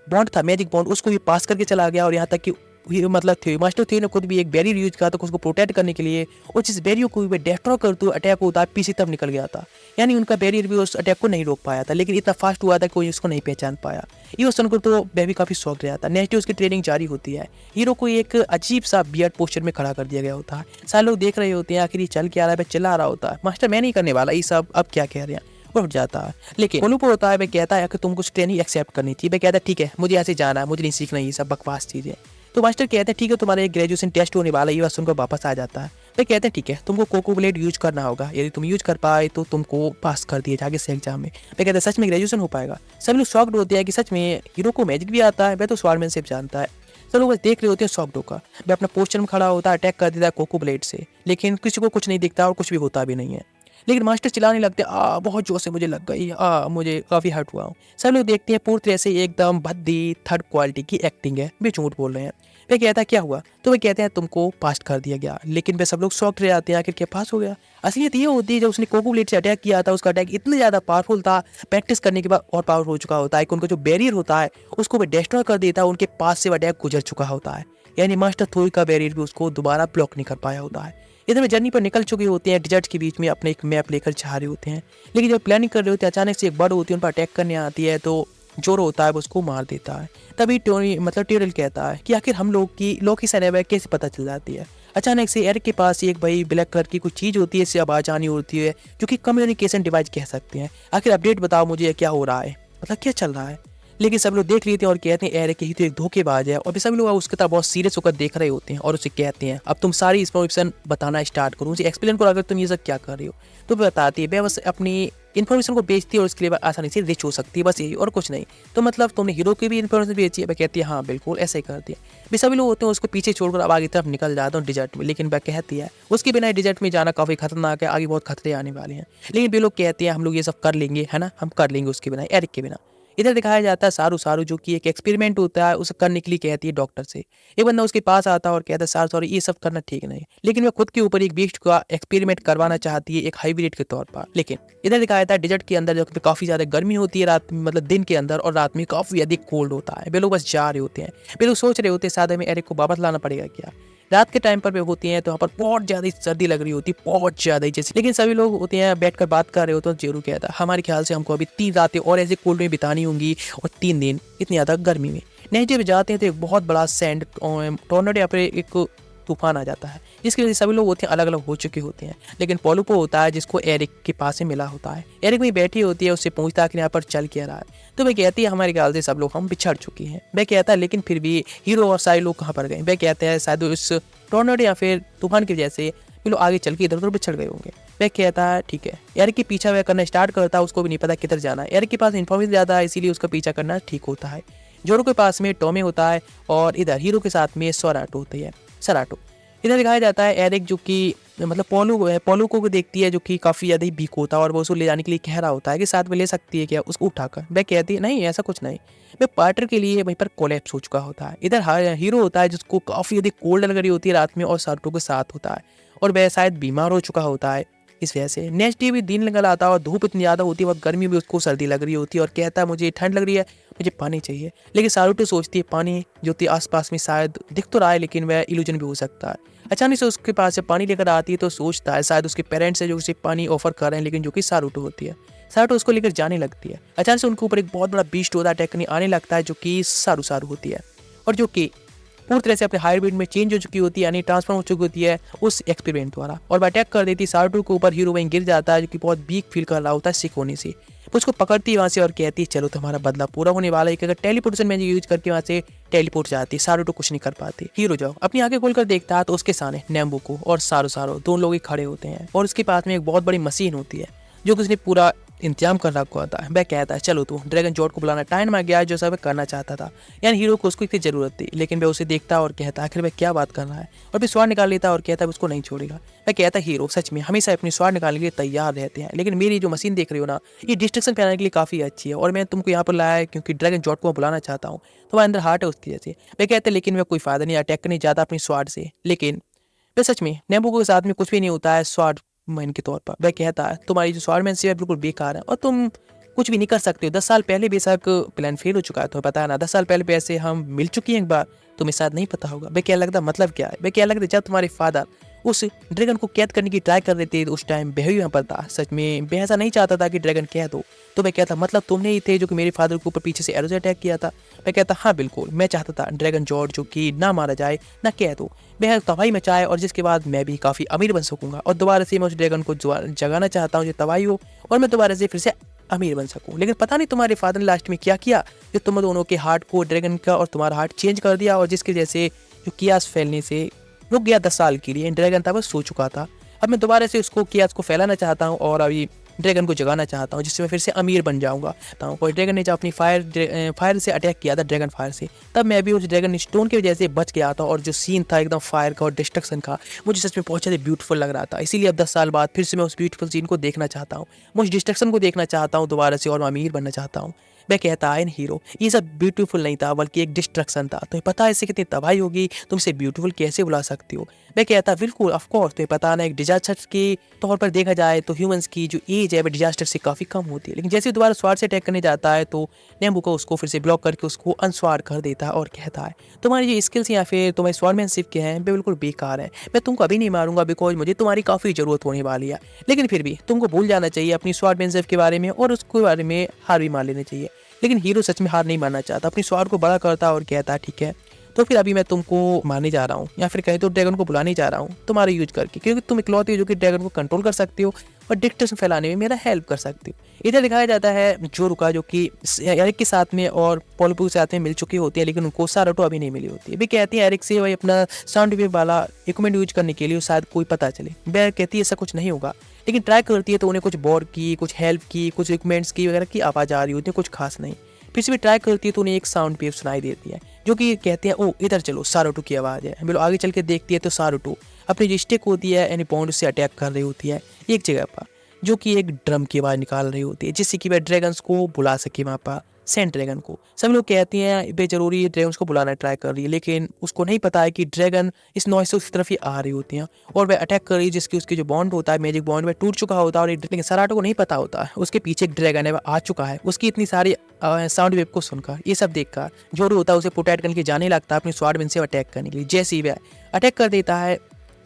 बॉन्ड था मैजिक बॉन्ड उसको भी पास करके चला गया, और यहाँ तक कि मतलब थे मास्टर थे ने खुद भी एक बैरियर यूज किया था उसको प्रोटेक्ट करने के लिए, और जिस बैरियर को भी डिस्ट्रॉय करते हुए अटैक होता है पीछे तब निकल गया था, यानी उनका बैरियर भी उस अटैक को नहीं रोक पाया था। लेकिन इतना फास्ट हुआ था कोई उसको नहीं पहचान पाया। ये सुनकर तो वह भी काफ़ी शौक रहा था। नेक्स्ट डे उसकी ट्रेनिंग जारी होती है। हीरो को एक अजीब सा बियर्ड पोस्चर में खड़ा कर दिया गया होता है। सारे लोग देख रहे होते हैं आखिर ये चल के आ रहा है, वह चिल्ला रहा होता है मास्टर मैं नहीं करने वाला ये सब, अब क्या कह रहे हैं, उठ जाता है। लेकिन पोलूपो होता है, वह कहता है कि तुम कुछ ट्रेनिंग एक्सेप्ट करनी थी। वह कहता है ठीक है मुझे यहाँ से जाना है, मुझे नहीं सीखना ये सब बकवास चीज़ें। तो मास्टर कहते हैं ठीक है तुम्हारा एक ग्रेजुएशन टेस्ट होने वाला है, ये बात सुनकर वापस आ जाता है। वे कहते हैं ठीक है तुमको कोको ब्लेड यूज करना होगा, यदि तुम यूज कर पाए तो तुमको पास कर दिए जाके से एग्जाम में। वे कहते हैं सच में ग्रेजुएशन हो पाएगा? सभी लोग शॉक्ड होते हैं कि सच में हीरो को मैजिक भी आता है, वह तो स्वॉर्डमैनशिप जानता है। सब लोग बस देख रहे होते हैं शॉक्ड होकर। वह अपना पोस्टर में खड़ा होता है, अटैक कर देता है कोको ब्लेड से, लेकिन किसी को कुछ नहीं दिखता और कुछ भी होता भी नहीं है। लेकिन मास्टर चिल्लाने लगते बहुत जोर से मुझे लग गई, मुझे काफ़ी हर्ट हुआ हूँ। सब लोग देखते हैं पूरी तरह से एकदम भद्दी थर्ड क्वालिटी की एक्टिंग है, वे झूठ बोल रहे हैं। वे कहता है क्या हुआ? तो वे कहते हैं तुमको पास कर दिया गया। लेकिन वे सब लोग शॉक्ड रह जाते हैं आखिर क्या पास हो गया। असलियत ये होती है जब उसने कोको ब्लेड से अटैक किया था उसका अटैक इतना ज़्यादा पावरफुल था, प्रैक्टिस करने के बाद और पावरफुल हो चुका होता है कि उनका जो बैरियर होता है उसको वे डिस्ट्रॉय कर देता है, उनके पास से अटैक गुजर चुका होता है, यानी मास्टर थोई का बैरियर भी उसको दोबारा ब्लॉक नहीं कर पाया होता है। इधर वे जर्नी पर निकल चुके होते हैं, डिजर्ट के बीच में अपने एक मैप लेकर जा रहे होते हैं। लेकिन जब प्लानिंग कर रहे होते हैं अचानक से एक बर्ड होती है उन पर अटैक करने आती है, तो जोरो होता है वो उसको मार देता है। तभी टोनी टिरिल कहता है कि आखिर हम लोग की लोकी सैनेब कैसे पता चल जाती है। अचानक से एरिक के पास एक भाई ब्लैक कलर की कुछ चीज़ होती है, इससे आवाज़ आनी होती है जो कि कम्युनिकेशन डिवाइस कह सकते हैं। आखिर अपडेट बताओ मुझे क्या हो रहा है, मतलब क्या चल रहा है। लेकिन सब लोग देख लेते हैं और कहते हैं एरिक यही तो एक धोखेबाज है, और फिर सभी लोग उसके तरफ बहुत सीरियस होकर देख रहे होते हैं और उसे कहते हैं अब तुम सारी इन्फॉर्मेशन बताना स्टार्ट करो, उसे एक्सप्लेन करो अगर तुम ये सब क्या कर रहे हो। तो बताती है वह बस अपनी इन्फॉर्मेशन को बेचती है और उसके लिए आसानी से रिच हो सकती है, बस यही और कुछ नहीं। तो मतलब तुमने हीरो की भी इन्फॉर्मेशन बेची है। वह कहती है हाँ बिल्कुल ऐसा ही करती है। भी सभी लोग होते हैं उसको पीछे छोड़कर अब आगे तरफ निकल जाते हैं डिजर्ट में, लेकिन वह कहती है उसके बिना डिजर्ट में जाना काफ़ी खतरनाक है, आगे बहुत खतरे आने वाले हैं। लेकिन वे लोग कहते हैं हम लोग ये सब कर लेंगे, है ना, हम कर लेंगे उसके बिना, एरिक के बिना। इधर दिखाया जाता है सारू जो कि एक एक्सपेरिमेंट होता है उसे करने के लिए कहती है डॉक्टर से। एक बंदा उसके पास आता है और कहता है सारू ये सब करना ठीक नहीं, लेकिन वह खुद के ऊपर एक बीस्ट का एक्सपेरिमेंट करवाना चाहती है एक हाइब्रिड के तौर पर। लेकिन इधर दिखाया जाता है डिजर्ट के अंदर जो काफी ज्यादा गर्मी होती है रात में, मतलब दिन के अंदर, और रात में काफी अधिक कोल्ड होता है। वे लोग बस जा रहे होते हैं, वे लोग सोच रहे होते हैं शायद हमें एरिक को वापस लाना पड़ेगा क्या। रात के टाइम पर वे होती हैं तो वहाँ पर बहुत ज़्यादा सर्दी लग रही होती है, बहुत ज़्यादा ही जैसे। लेकिन सभी लोग होते हैं बैठकर बात कर रहे होते हैं। जेरू कहता है हमारे ख्याल से हमको अभी 3 रातें और ऐसे कोल्ड में बितानी होंगी और 3 दिन इतनी ज़्यादा गर्मी में। नेक्स्ट डे जाते हैं तो एक बहुत बड़ा सैंड टॉर्नेडो या फिर एक तूफान आ जाता है, जिसकी वजह से सभी लोग होते हैं अलग अलग हो चुके होते हैं। लेकिन पोलुपो होता है जिसको एरिक के पास से मिला होता है। एरिक वहीं बैठी होती है, उससे पूछता है कि यहाँ पर चल क्या रहा है। तो वह कहती है हमारे ख्याल से सब लोग हम बिछड़ चुके हैं। वह कहता है लेकिन फिर भी हीरो और सारे लोग कहाँ पर गए। वह कहते हैं शायद उस टॉर्नेडो या फिर तूफान की वजह से वे लोग आगे चल के इधर उधर बिछड़ गए होंगे। वह कहता है ठीक है। एरिक के पीछा वह करना स्टार्ट करता है, उसको भी नहीं पता किधर जाना है। एरिक के पास इन्फॉर्मेशन ज़्यादा है इसीलिए उसका पीछा करना ठीक होता है। जोरो के पास में टॉमे होता है और इधर हीरो के साथ में सोराटो होती है, सराटो। इधर दिखाया जाता है एरिक जो कि मतलब पोलू को देखती है जो कि काफ़ी ज़्यादा ही वीक होता है और वो उसको ले जाने के लिए कह रहा होता है कि साथ में ले सकती है क्या उसको उठाकर। वह कहती है नहीं ऐसा कुछ नहीं। वह पार्टनर के लिए वहीं पर कोलैप्स हो चुका होता है। इधर हीरो होता है जिसको काफ़ी अधिक कोल्ड लग रही होती है रात में और सारूटो के साथ होता है और वह शायद बीमार हो चुका होता है इस वजह से। नेक्स्ट डे भी दिन निकल आता है और धूप इतनी ज़्यादा होती है और गर्मी भी उसको सर्दी लग रही होती है और कहता है मुझे ठंड लग रही है, मुझे पानी चाहिए। लेकिन सारूटो सोचती है पानी जो थी आसपास में शायद दिख तो रहा है लेकिन वह इल्यूजन भी हो सकता है। अचानक से उसके पास से पानी लेकर आती है तो सोचता है शायद उसके पेरेंट्स है जो उसे पानी ऑफर कर रहे हैं, लेकिन जो कि सारूटो होती है। सारूटो उसको लेकर जाने लगती है। अचानक से उनके ऊपर एक बहुत बड़ा बीस्ट होता है, अटैक करने आने लगता है जो कि सारू होती है और जो कि पूरी तरह से अपने हाइब्रिड में चेंज हो चुकी होती है, यानी ट्रांसफॉर्म हो चुकी होती है उस एक्सपेरिमेंट द्वारा, और वह अटैक कर देती है सारूटो के ऊपर। हीरो वहीं गिर जाता है जो कि बहुत वीक फील कर रहा होता है सिक होने से। उसको पकड़ती है वहाँ से और कहती है चलो तुम्हारा बदला पूरा होने वाला है। अगर टेलीपोर्टेशन मैजिक यूज करके वहाँ से टेलीपोर्ट जाती है, सारूटो कुछ नहीं कर पाती। हीरो जाओ अपनी आंखें खोलकर देखता है तो उसके सामने नेम्बुको और सारो दोनों लोग ही खड़े होते हैं और उसके पास में एक बहुत बड़ी मशीन होती है जो कि उसने पूरा इंतजाम कर रखा होता है। वह कहता है चलो तू ड्रैगन जॉर्ड को बुलाना टाइम आ गया जो सब करना चाहता था, यानी हीरो को उसको इतनी जरूरत थी। लेकिन वह उसे देखता और कहता आखिर वह क्या बात कर रहा है और फिर स्वाद निकाल लेता और कहता है उसको नहीं छोड़ेगा। वह कहता है हीरो सच में हमेशा अपनी स्वाद निकालने के लिए तैयार रहते हैं, लेकिन मेरी जो मशीन देख रही हो ना ये डिस्ट्रक्शन फैलाने के लिए काफ़ी अच्छी है और मैं तुमको यहाँ पर लाया है क्योंकि ड्रैगन जॉर्ड को बुलाना चाहता हूँ। तो वह अंदर हार्ट है उसकी जैसे। वह कहते हैं लेकिन वह कोई फायदा नहीं, अटैक करने जाता अपनी स्वाड से। लेकिन वह सच में नेम्बुको के साथ में कुछ भी नहीं होता है स्वाड मैन के तौर पर। वह कहता है तुम्हारी जो स्वॉर्डमैनशिप है बिल्कुल बेकार है और तुम कुछ भी नहीं कर सकते हो। 10 साल पहले बेशक प्लान फेल हो चुका है, तुम्हें पता है ना। 10 साल पहले पैसे हम मिल चुकी हैं एक बार, तुम्हें शायद नहीं पता होगा। वह क्या लगता मतलब क्या है। वह क्या लगता जब तुम्हारे फादर उस ड्रैगन को कैद करने की ट्राई कर रहे थे उस टाइम वह भी वहाँ पर था। सच में वह ऐसा नहीं चाहता था कि ड्रैगन कैद हो। तो वह कहता मतलब तुमने ही थे जो कि मेरे फादर के ऊपर पीछे से एरो से अटैक किया था। वह कहता हाँ बिल्कुल मैं चाहता था ड्रैगन जॉर्ड जो कि ना मारा जाए ना कैद हो, वह तबाही मचाए और जिसके बाद मैं भी काफ़ी अमीर बन सकूंगा और दोबारा से मैं उस ड्रैगन को जगाना चाहता हूँ जो तबाही हो और मैं दोबारा से फिर से अमीर बन सकूं। लेकिन पता नहीं तुम्हारे फादर ने लास्ट में क्या किया जो तुम दोनों के हार्ट को ड्रैगन का और तुम्हारा हार्ट चेंज कर दिया और जिसकी वजह से जो कियास फैलने से रुक गया 10 साल के लिए। ड्रैगन था बस सो चुका था। अब मैं दोबारा से उसको कियास को फैलाना चाहता हूँ और अभी ड्रैगन को जगाना चाहता हूँ जिससे मैं फिर से अमीर बन जाऊंगा। कोई ड्रैगन ने जब अपनी फायर से अटैक किया था ड्रैगन फायर से, तब मैं भी उस ड्रैगन स्टोन की वजह से बच गया था और जो सीन था एकदम फायर का और डिस्ट्रक्शन का मुझे सच में बहुत ज़्यादा ब्यूटीफुल लग रहा था। इसीलिए अब 10 साल बाद फिर से मैं उस ब्यूटीफुल सीन को देखना चाहता हूँ, मैं उस डिस्ट्रक्शन को देखना चाहता हूँ दोबारा से और मैं अमीर बनना चाहता हूँ। वह कहता है हीरो ये सब ब्यूटीफुल नहीं था बल्कि एक डिस्ट्रक्शन था। तुम्हें पता है इससे कितनी तबाही होगी, तुम इसे ब्यूटीफुल कैसे बुला सकती हो। वह कहता है बिल्कुल ऑफ कोर्स, तो पता ना एक डिजास्टर के तौर पर देखा जाए तो ह्यूमंस की जो एज है वह डिजास्टर से काफ़ी कम होती है, लेकिन जैसे दोबारा स्वार से अटैक करने जाता है तो नेम्बुको उसको फिर से ब्लॉक करके उसको अनस्वार कर देता है और कहता है तुम्हारी जो स्किल्स या फिर तुम्हारी स्वॉर्डमैनशिप के हैं वे बिल्कुल बेकार हैं, मैं तुमको अभी नहीं मारूंगा बिकॉज मुझे तुम्हारी काफ़ी ज़रूरत होने वाली है, लेकिन फिर भी तुमको भूल जाना चाहिए अपनी स्वॉर्डमैनशिप के बारे में और उसके बारे में हार भी मान लेनी चाहिए। लेकिन हीरो सच में हार नहीं मानना चाहता, अपनी स्वार को बड़ा करता और कहता है ठीक है तो फिर अभी मैं तुमको मारने जा रहा हूँ या फिर कहीं तो ड्रैगन को बुलाने जा रहा हूँ तुम्हारा यूज करके, क्योंकि तुम इकलौते हो जो कि ड्रैगन को कंट्रोल कर सकते हो और डिक्टेशन फैलाने में मेरा हेल्प कर सकते हो। इधर दिखाया जाता है जोरुका जो कि एरिक के साथ में और पोलपू के साथ में मिल चुकी होती है, लेकिन उनको साराटो अभी नहीं मिली होती है। वे कहती है एरिक से वही अपना साउंड वेव वाला इक्विपमेंट यूज करने के लिए शायद कोई पता चले। वह कहती है ऐसा कुछ नहीं होगा, लेकिन ट्राई करती है तो उन्हें कुछ बोर की, कुछ हेल्प की, कुछ इक्विपमेंट्स की वगैरह की आवाज़ आ रही होती है, कुछ खास नहीं। फिर से भी ट्राई करती है तो उन्हें एक साउंड वेव सुनाई देती है जो कि कहते हैं ओ इधर चलो, साराटो की आवाज़ है। बिल्कुल आगे चल के देखती है तो साराटो अपनी जो स्टिक होती है यानी बॉन्ड से अटैक कर रही होती है एक जगह पर, जो कि एक ड्रम की आवाज़ निकाल रही होती है जिससे कि वह ड्रैगन्स को बुला सके वहाँ पर सेंट ड्रैगन को। सब लोग कहते हैं वे जरूरी ड्रैगन्स को बुलाना ट्राई कर रही है, लेकिन उसको नहीं पता है कि ड्रैगन इस नॉइस से उसकी तरफ ही आ रही होती हैं और वह अटैक कर रही है जिसकी उसकी जो बॉन्ड होता है मैजिक बॉन्ड वह टूट चुका होता है। और लेकिन सराटो को नहीं पता होता उसके पीछे एक ड्रैगन है वह आ चुका है। उसकी इतनी सारी साउंड वेव को सुनकर ये सब देखकर जोरू होता है उसे प्रोटेक्ट करने के जाने लगता है अपनी स्वॉर्ड विंड से अटैक करने के लिए। जैसे ही वह अटैक कर देता है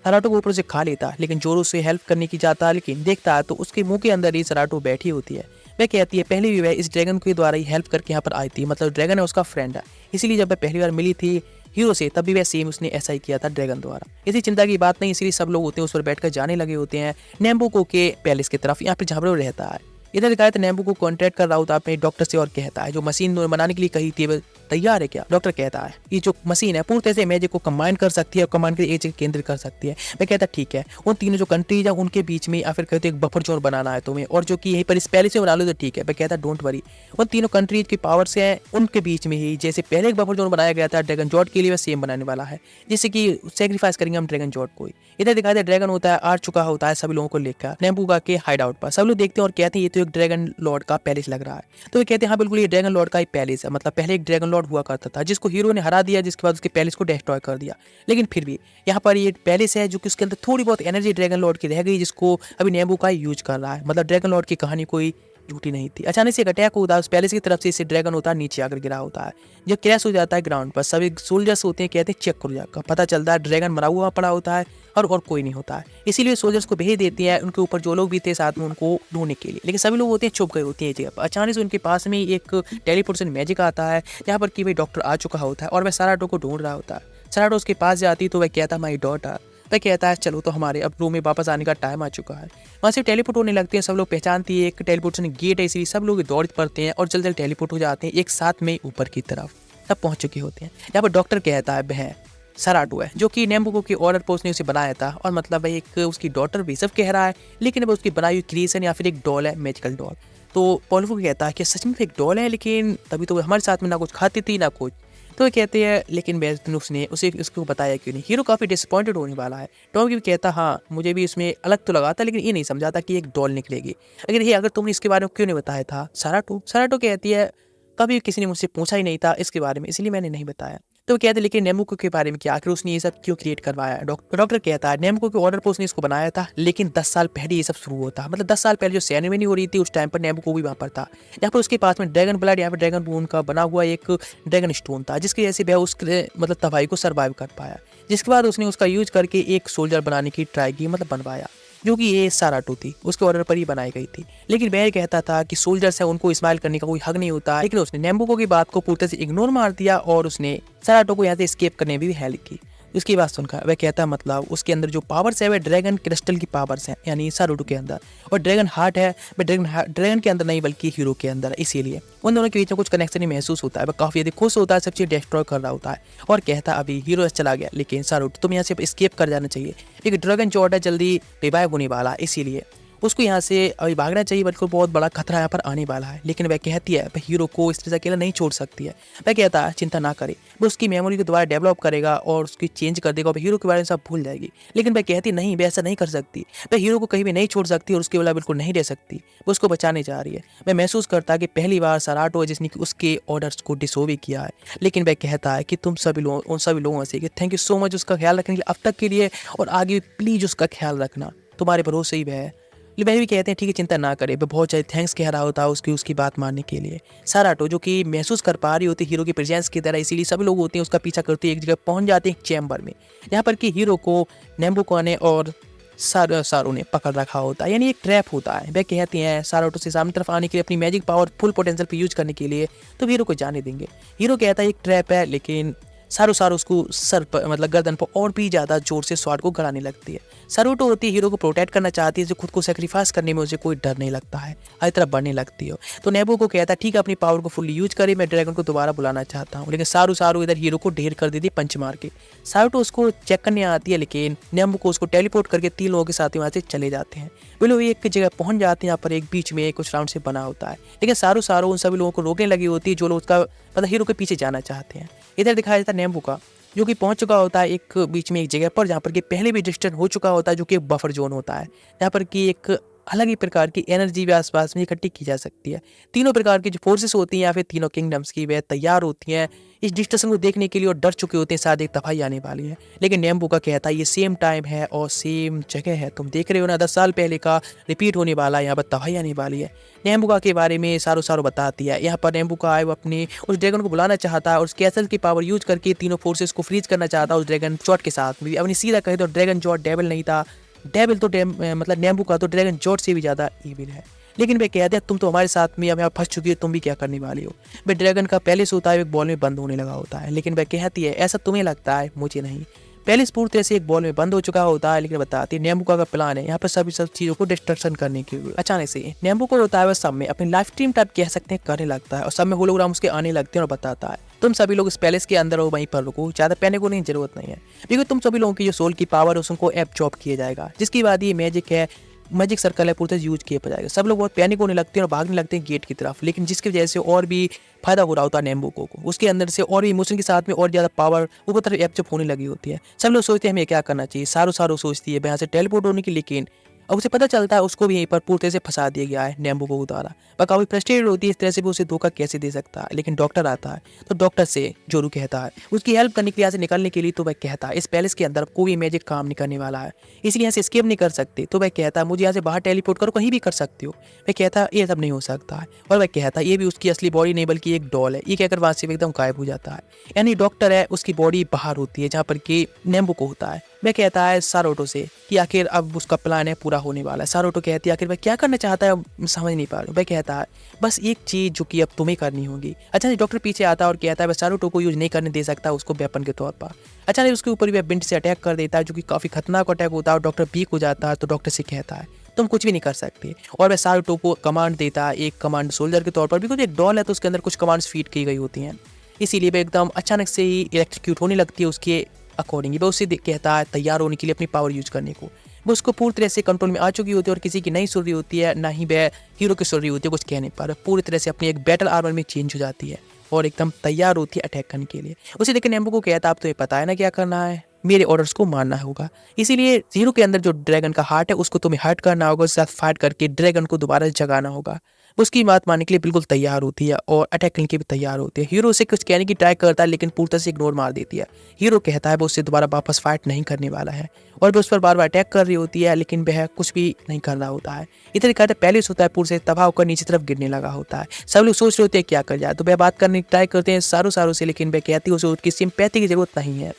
सराटो को ऊपर से खा लेता है, लेकिन जोरू से हेल्प करने की जाता है, लेकिन देखता है तो उसके मुंह के अंदर ही सराटो बैठी होती है। वह कहती है पहले भी वह इस ड्रैगन के द्वारा ही हेल्प करके यहाँ पर आई थी, मतलब ड्रैगन है उसका फ्रेंड है, इसीलिए जब वह पहली बार मिली थी हीरो से तब भी वह सेम उसने ऐसा ही किया था ड्रैगन द्वारा। इसी चिंता की बात नहीं, इसीलिए सब लोग होते हैं उस पर बैठकर जाने लगे होते हैं नेम्बुको के पैलेस की तरफ, यहाँ पर जहाँ पर वो रहता है। इधर दिखाया था नेम्बुको कॉन्ट्रैक्ट कर रहा होता अपने डॉक्टर से और कहता है जो मशीन बनाने के लिए कही थी वह तैयार है क्या? डॉक्टर कहता है ये जो मशीन है पूरी तरह से मैजिक को कंबाइन कर सकती है और कंबाइन कर एक जगह केंद्रित कर सकती है। मैं कहता ठीक है, उन तीनों जो कंट्रीज है उनके बीच में या फिर कहते एक बफर जोन बनाना है तुम्हें और जो कि यहीं पर इस पैलेस में बना लो तो ठीक है। मैं कहता डोंट वरी, उन तीनों कंट्रीज की पावर से है उनके बीच में ही जैसे पहले एक बफर जोन बनाया गया था ड्रैगन जॉड के लिए वह सेम बनाने वाला है, जिससे कि सेक्रीफाइस करेंगे हम ड्रैगन जॉड को। इधर दिखाया था ड्रैगन होता है आ चुका होता है सभी लोगों को लेकर नेम्बुका के हाइड आउट पर। सब लोग देखते हैं और कहते हैं ये तो एक ड्रैगन लॉर्ड का पैलेस लग रहा है। तो वे कहते हैं हाँ बिल्कुल ये ड्रैगन लॉर्ड का ही पैलेस है, मतलब पहले एक ड्रैगन लॉर्ड हुआ करता था जिसको हीरो ने हरा दिया, जिसके बाद उसके पैलेस को डिस्ट्रॉय कर दिया। लेकिन फिर भी यहाँ पर ये पैलेस है जो कि उसके अंदर थोड़ी बहुत एनर्जी ड्रैगन लॉर्ड की रह गई जिसको अभी नेम्बुका यूज कर रहा है, मतलब ड्रैगन लॉर्ड की कहानी कोई झूठी नहीं थी। अचानक से एक अटैक होता है उस पैलेस की तरफ से, इसे ड्रैगन होता है नीचे आकर गिरा होता है, जब क्रैश हो जाता है ग्राउंड पर सभी सोल्जर्स होते हैं कहते हैं चेक करो जाकर, पता चलता है ड्रैगन मरा हुआ पड़ा होता है और कोई नहीं होता है। इसीलिए सोल्जर्स को भेज देती है उनके ऊपर जो लोग भी थे साथ में उनको ढूंढने के लिए, लेकिन सभी लोग होते हैं छुप गए होते हैं जगह पर। अचानक से उनके पास में एक टेलीपोर्टेशन मैजिक आता है जहाँ पर कि भाई डॉक्टर आ चुका होता है और वह सराटो को ढूंढ रहा होता है। सराटो उसके पास जाती तो वह कहता माई डॉटर, वह कहता है चलो तो हमारे अब रूम में वापस आने का टाइम आ चुका है। वहाँ से टेलीपोर्ट होने लगते हैं, सब लोग पहचानती है एक टेलीपोर्टेशन गेट है, इसलिए सब लोग दौड़ पड़ते हैं और जल्द जल्द टेलीपोर्ट हो जाते हैं एक साथ में ऊपर की तरफ, तब पहुँच चुके होते हैं। यहाँ पर डॉक्टर कहता है वह सराटो है जो कि नेम्बुको के ऑर्डर पर उसने उसे बनाया था और मतलब एक उसकी डॉटर भी सब कह रहा है, लेकिन अब उसकी बनाई हुई क्रिएशन या फिर एक डॉल है मैजिकल डॉल। तो पोलफू कहता है कि सच में एक डॉल है, लेकिन तभी तो हमारे साथ में ना कुछ खाती थी ना कुछ। तो वो कहते हैं लेकिन उसने उसे उसको बताया क्यों नहीं। हीरो काफ़ी डिसअपॉइंटेड होने वाला है। टॉम भी कहता हाँ मुझे भी इसमें अलग तो लगा था, लेकिन ये नहीं समझा था कि एक डॉल निकलेगी। अगर तुमने इसके बारे में क्यों नहीं बताया था सराटो कहती है कभी किसी ने मुझसे पूछा ही नहीं था इसके बारे में, इसलिए मैंने नहीं बताया। तो वो कहते लेकिन नेम्बुको के बारे में क्या, आखिर उसने ये सब क्यों क्रिएट करवाया? डॉक्टर कहता है नेम्बुको के ऑर्डर पर उसने इसको बनाया था, लेकिन 10 साल पहले ये सब शुरू होता, मतलब 10 साल पहले जो सेरेमनी हो रही थी उस टाइम पर नेम्बुको भी वहाँ पर था। यहाँ पर उसके पास में ड्रैगन ब्लड यहाँ पर ड्रैगन बोन का बना हुआ एक ड्रैगन स्टोन था जिसकी वजह से वह उस मतलब तबाही को सर्वाइव कर पाया, जिसके बाद उसने उसका यूज करके एक सोल्जर बनाने की ट्राई की, मतलब बनवाया, जो कि ये सराटो थी उसके ऑर्डर पर ही बनाई गई थी। लेकिन वह कहता था कि सोल्जर्स है उनको इस्माइल करने का कोई हक नहीं होता, लेकिन उसने नेम्बुको की बात को पूरी तरह से इग्नोर मार दिया और उसने सराटो को यहाँ से एस्केप करने में भी हेल्प की। उसकी बात सुनकर वह कहता मतलब उसके अंदर जो पावर्स है वह ड्रैगन क्रिस्टल की पावर्स हैं, यानी सराटो के अंदर, और ड्रैगन हार्ट है वह ड्रैगन के अंदर नहीं बल्कि हीरो के अंदर है। इसीलिए उन दोनों के बीच में कुछ कनेक्शन ही महसूस होता है। वह काफ़ी अधिक खुश होता है, सब चीज़ डिस्ट्रॉय कर रहा होता है और कहता अभी हीरो चला गया, लेकिन सराटो तुम यहाँ से एस्केप कर जाना चाहिए, लेकिन ड्रैगन जॉड है जल्दी रिवाइव होने वाला, इसीलिए उसको यहाँ से अभी भागना चाहिए, बल्कि बहुत बड़ा खतरा यहाँ पर आने वाला है। लेकिन वह कहती है वह हीरो को इस तरह से अकेला नहीं छोड़ सकती है। वह कहता है चिंता ना करे, वो उसकी मेमोरी को दोबारा डेवलप करेगा और उसकी चेंज कर देगा और हीरो के बारे में सब भूल जाएगी। लेकिन वह कहती नहीं, वह ऐसा नहीं कर सकती। वह हीरो को कहीं भी नहीं छोड़ सकती और उसके बिना बिल्कुल नहीं रह सकती। वो उसको बचाने जा रही है। वह महसूस करता है कि पहली बार सराटो है जिसने उसके ऑर्डर्स को डिसोबे किया है। लेकिन वह कहता है कि तुम सभी लोग उन सभी लोगों से कि थैंक यू सो मच उसका ख्याल रखने के लिए अब तक के लिए, और आगे भी प्लीज उसका ख्याल रखना, तुम्हारे भरोसे ही वह है। वह भी कहते हैं ठीक है चिंता ना करे। वह बहुत ज़्यादा थैंक्स कह रहा होता है उसकी बात मानने के लिए। सराटो जो कि महसूस कर पा रही होती हीरो की प्रेजेंस की तरह, इसीलिए सभी लोग होते हैं उसका पीछा करते एक जगह पहुंच जाते हैं एक चैम्बर में, जहाँ पर कि हीरो को नेम्बुको ने और सारो ने पकड़ रखा होता है, यानी एक ट्रैप होता है। वह कहती हैं सराटो से सामने तरफ आने के लिए अपनी मैजिक पावर फुल पोटेंशियल पे यूज करने के लिए, तो हीरो को जाने देंगे। हीरो कहता है एक ट्रैप है, लेकिन सारो उसको सर पर मतलब गर्दन पर और भी ज़्यादा जोर से स्वॉर्ड को गड़ाने लगती है। सराटो होती है हीरो को प्रोटेक्ट करना चाहती है, जो खुद को सेक्रीफाइस करने में उसे कोई डर नहीं लगता है, हर तरफ बढ़ने लगती है। तो नेबुको कहता है ठीक है अपनी पावर को फुल्ली यूज करे, मैं ड्रैगन को दोबारा बुलाना चाहता हूँ। लेकिन सारो इधर हीरो को ढेर कर देती है पंच मार के। सराटो उसको चेक करने आती है, लेकिन नेबुको उसको टेलीपोर्ट करके 3 लोगों के साथ वहाँ से चले जाते हैं। वे लोग एक जगह पहुंच जाते हैं, यहाँ पर एक बीच में कुछ राउंड से बना होता है। लेकिन सारो उन सभी लोगों को रोकने लगी होती है जो लोग उसका मतलब हीरो के पीछे जाना चाहते हैं। इधर दिखाया जाता है नेबुको जो कि पहुंच चुका होता है एक बीच में एक जगह पर, जहाँ पर कि पहले भी डिस्टेंस हो चुका होता है, जो कि एक बफर जोन होता है, जहाँ पर कि एक अलग ही प्रकार की एनर्जी भी आसपास में इकट्ठी की जा सकती है। तीनों प्रकार की जो फोर्सेस होती हैं या फिर तीनों किंगडम्स की, वे तैयार होती हैं इस डिस्कशन को देखने के लिए और डर चुके होते हैं शायद एक तबाही आने वाली है। लेकिन नेम्बुको कहता है ये सेम टाइम है और सेम जगह है, तुम देख रहे हो ना 10 साल पहले का रिपीट होने वाला है, यहाँ पर तबाही आने वाली है। नेम्बुको के बारे में सारो बताती है। यहाँ पर नेम्बुको आए वो अपने उस ड्रैगन को बुलाना चाहता है और उस कैसल की पावर यूज करके तीनों फोर्सेस को फ्रीज करना चाहता है उस ड्रैगन जॉट के साथ में। अपनी सीधा कहे तो ड्रैगन जॉट डेविल नहीं था, डेविल तो मतलब नेम्बुको तो ड्रैगन जॉट से भी ज़्यादा ईविल है। लेकिन वे कहते हैं तुम तो हमारे साथ में अब यहाँ फंस चुकी हो, तुम भी क्या करने वाली हो। वे ड्रैगन का पैलेस होता है एक बॉल में बंद होने लगा होता है, लेकिन वह कहती है ऐसा तुम्हें लगता है, मुझे नहीं। पैलेस पूरी तरह से एक बॉल में बंद हो चुका होता है, लेकिन बताती है नेम्बुको का प्लान है यहाँ पर सब चीज़ों को डिस्ट्रक्शन करने के लिए। अचानक से नेम्बुको होता है वह सब में अपनी लाइफ स्ट्रीम टाइप कह सकते हैं करने लगता है और सब में होलोग्राम उसके आने लगते हैं और बताता है तुम सभी लोग इस पैलेस के अंदर हो, वहीं पर रुको, ज़्यादा पहने को नहीं जरूरत नहीं है, क्योंकि तुम सभी लोगों की जो सोल की पावर है उसको एब्जॉर्ब किया जाएगा, जिसकी बाद ये मैजिक है मैजिक सर्कल है पूरे यूज किया जाएगा। सब लोग बहुत पैनिक होने लगते हैं और भागने लगते हैं गेट की तरफ, लेकिन जिसकी वजह से और भी फायदा हो रहा होता है नेम्बुको को, उसके अंदर से और भी इमोशन के साथ में और ज़्यादा पावर ऊपर तरफ एब्जॉर्ब होने लगी होती है। सब लोग सोचते हैं हमें क्या करना चाहिए। सारो सोचती है यहाँ से टेलीपोर्ट होने की, लेकिन अब उसे पता चलता है उसको भी यहीं पर पूरी तरह से फंसा दिया गया है नेम्बुको को द्वारा। वह काफी फ्रस्ट्रेटेड होती है इस तरह से भी उसे धोखा कैसे दे सकता है। लेकिन डॉक्टर आता है तो डॉक्टर से जोरू कहता है उसकी हेल्प करने के लिए यहाँ से निकलने के लिए, तो वह कहता है इस पैलेस के अंदर कोई मैजिक काम नहीं करने वाला है, इसलिए यहाँ से एस्केप नहीं कर सकते। तो वह कहता है मुझे यहाँ से बाहर टेलीपोर्ट करो, कहीं भी कर सकते हो। वह कहता है ये सब नहीं हो सकता है, और वह कहता है ये भी उसकी असली बॉडी नहीं बल्कि एक डॉल है। ये कहकर वहाँ से एकदम गायब हो जाता है, यानी डॉक्टर है उसकी बॉडी बाहर होती है जहाँ पर कि नेम्बुको होता है। वह कहता है सारोटो से कि आखिर अब उसका प्लान है पूरा होने वाला है। सारोटो कहती है आखिर वह क्या करना चाहता है समझ नहीं पा रहा हूँ। वह कहता है बस एक चीज़ जो कि अब तुम्हें करनी होगी। अच्छा डॉक्टर पीछे आता है और कहता है वह सारोटो को यूज नहीं करने दे सकता उसको वेपन के तौर पर। अच्छा उसके ऊपर वह बिंड से अटैक कर देता है जो कि काफ़ी खतरनाक अटैक होता है और डॉक्टर वीक हो जाता है। तो डॉक्टर से कहता है तुम कुछ भी नहीं कर सकते, और वह सारोटो को कमांड देता है एक कमांड सोल्जर के तौर पर, बिकॉज एक डॉल है तो उसके अंदर कुछ कमांड्स फीड की गई होती हैं, इसीलिए वह एकदम अचानक से ही इलेक्ट्रिक्यूट होने लगती है उसके अकॉर्डिंग। वह उससे कहता है तैयार होने के लिए अपनी पावर यूज करने को। वो उसको पूरी तरह से कंट्रोल में आ चुकी होती है और किसी की नहीं सुन रही होती है, ना ही वह हीरो की सुन रही होती है, कुछ कह नहीं पा रहा। पूरी तरह से अपनी एक बैटल आर्मर में चेंज हो जाती है और एकदम तैयार होती है अटैक करने के लिए। उसे देखकर नेम्बुको कहता है अब तुम्हें पता है ना क्या करना है, मेरे ऑर्डर्स को मानना होगा। इसीलिए हीरो के अंदर जो ड्रैगन का हार्ट है उसको तुम्हें हर्ट करना होगा, उसके साथ फाइट करके ड्रैगन को दोबारा जगाना होगा। उसकी बात मानने के लिए बिल्कुल तैयार होती है और अटैक करने के भी तैयार होती है। हीरो उसे कुछ कहने की ट्राई करता है लेकिन पूरी तरह से इग्नोर मार देती है। हीरो कहता है वो उससे दोबारा वापस फाइट नहीं करने वाला है और वो उस पर बार बार अटैक कर रही होती है, लेकिन वह कुछ भी नहीं कर रहा होता है। इधर कहते पैलेस होता है पूरे से तबाह होकर नीचे तरफ गिरने लगा होता है। सब लोग सोच रहे होते हैं क्या कर जाए, तो वह बात करने की ट्राई करते हैं सारो से, लेकिन वह कहती है उसे उसकी सिंपैथी की जरूरत नहीं है।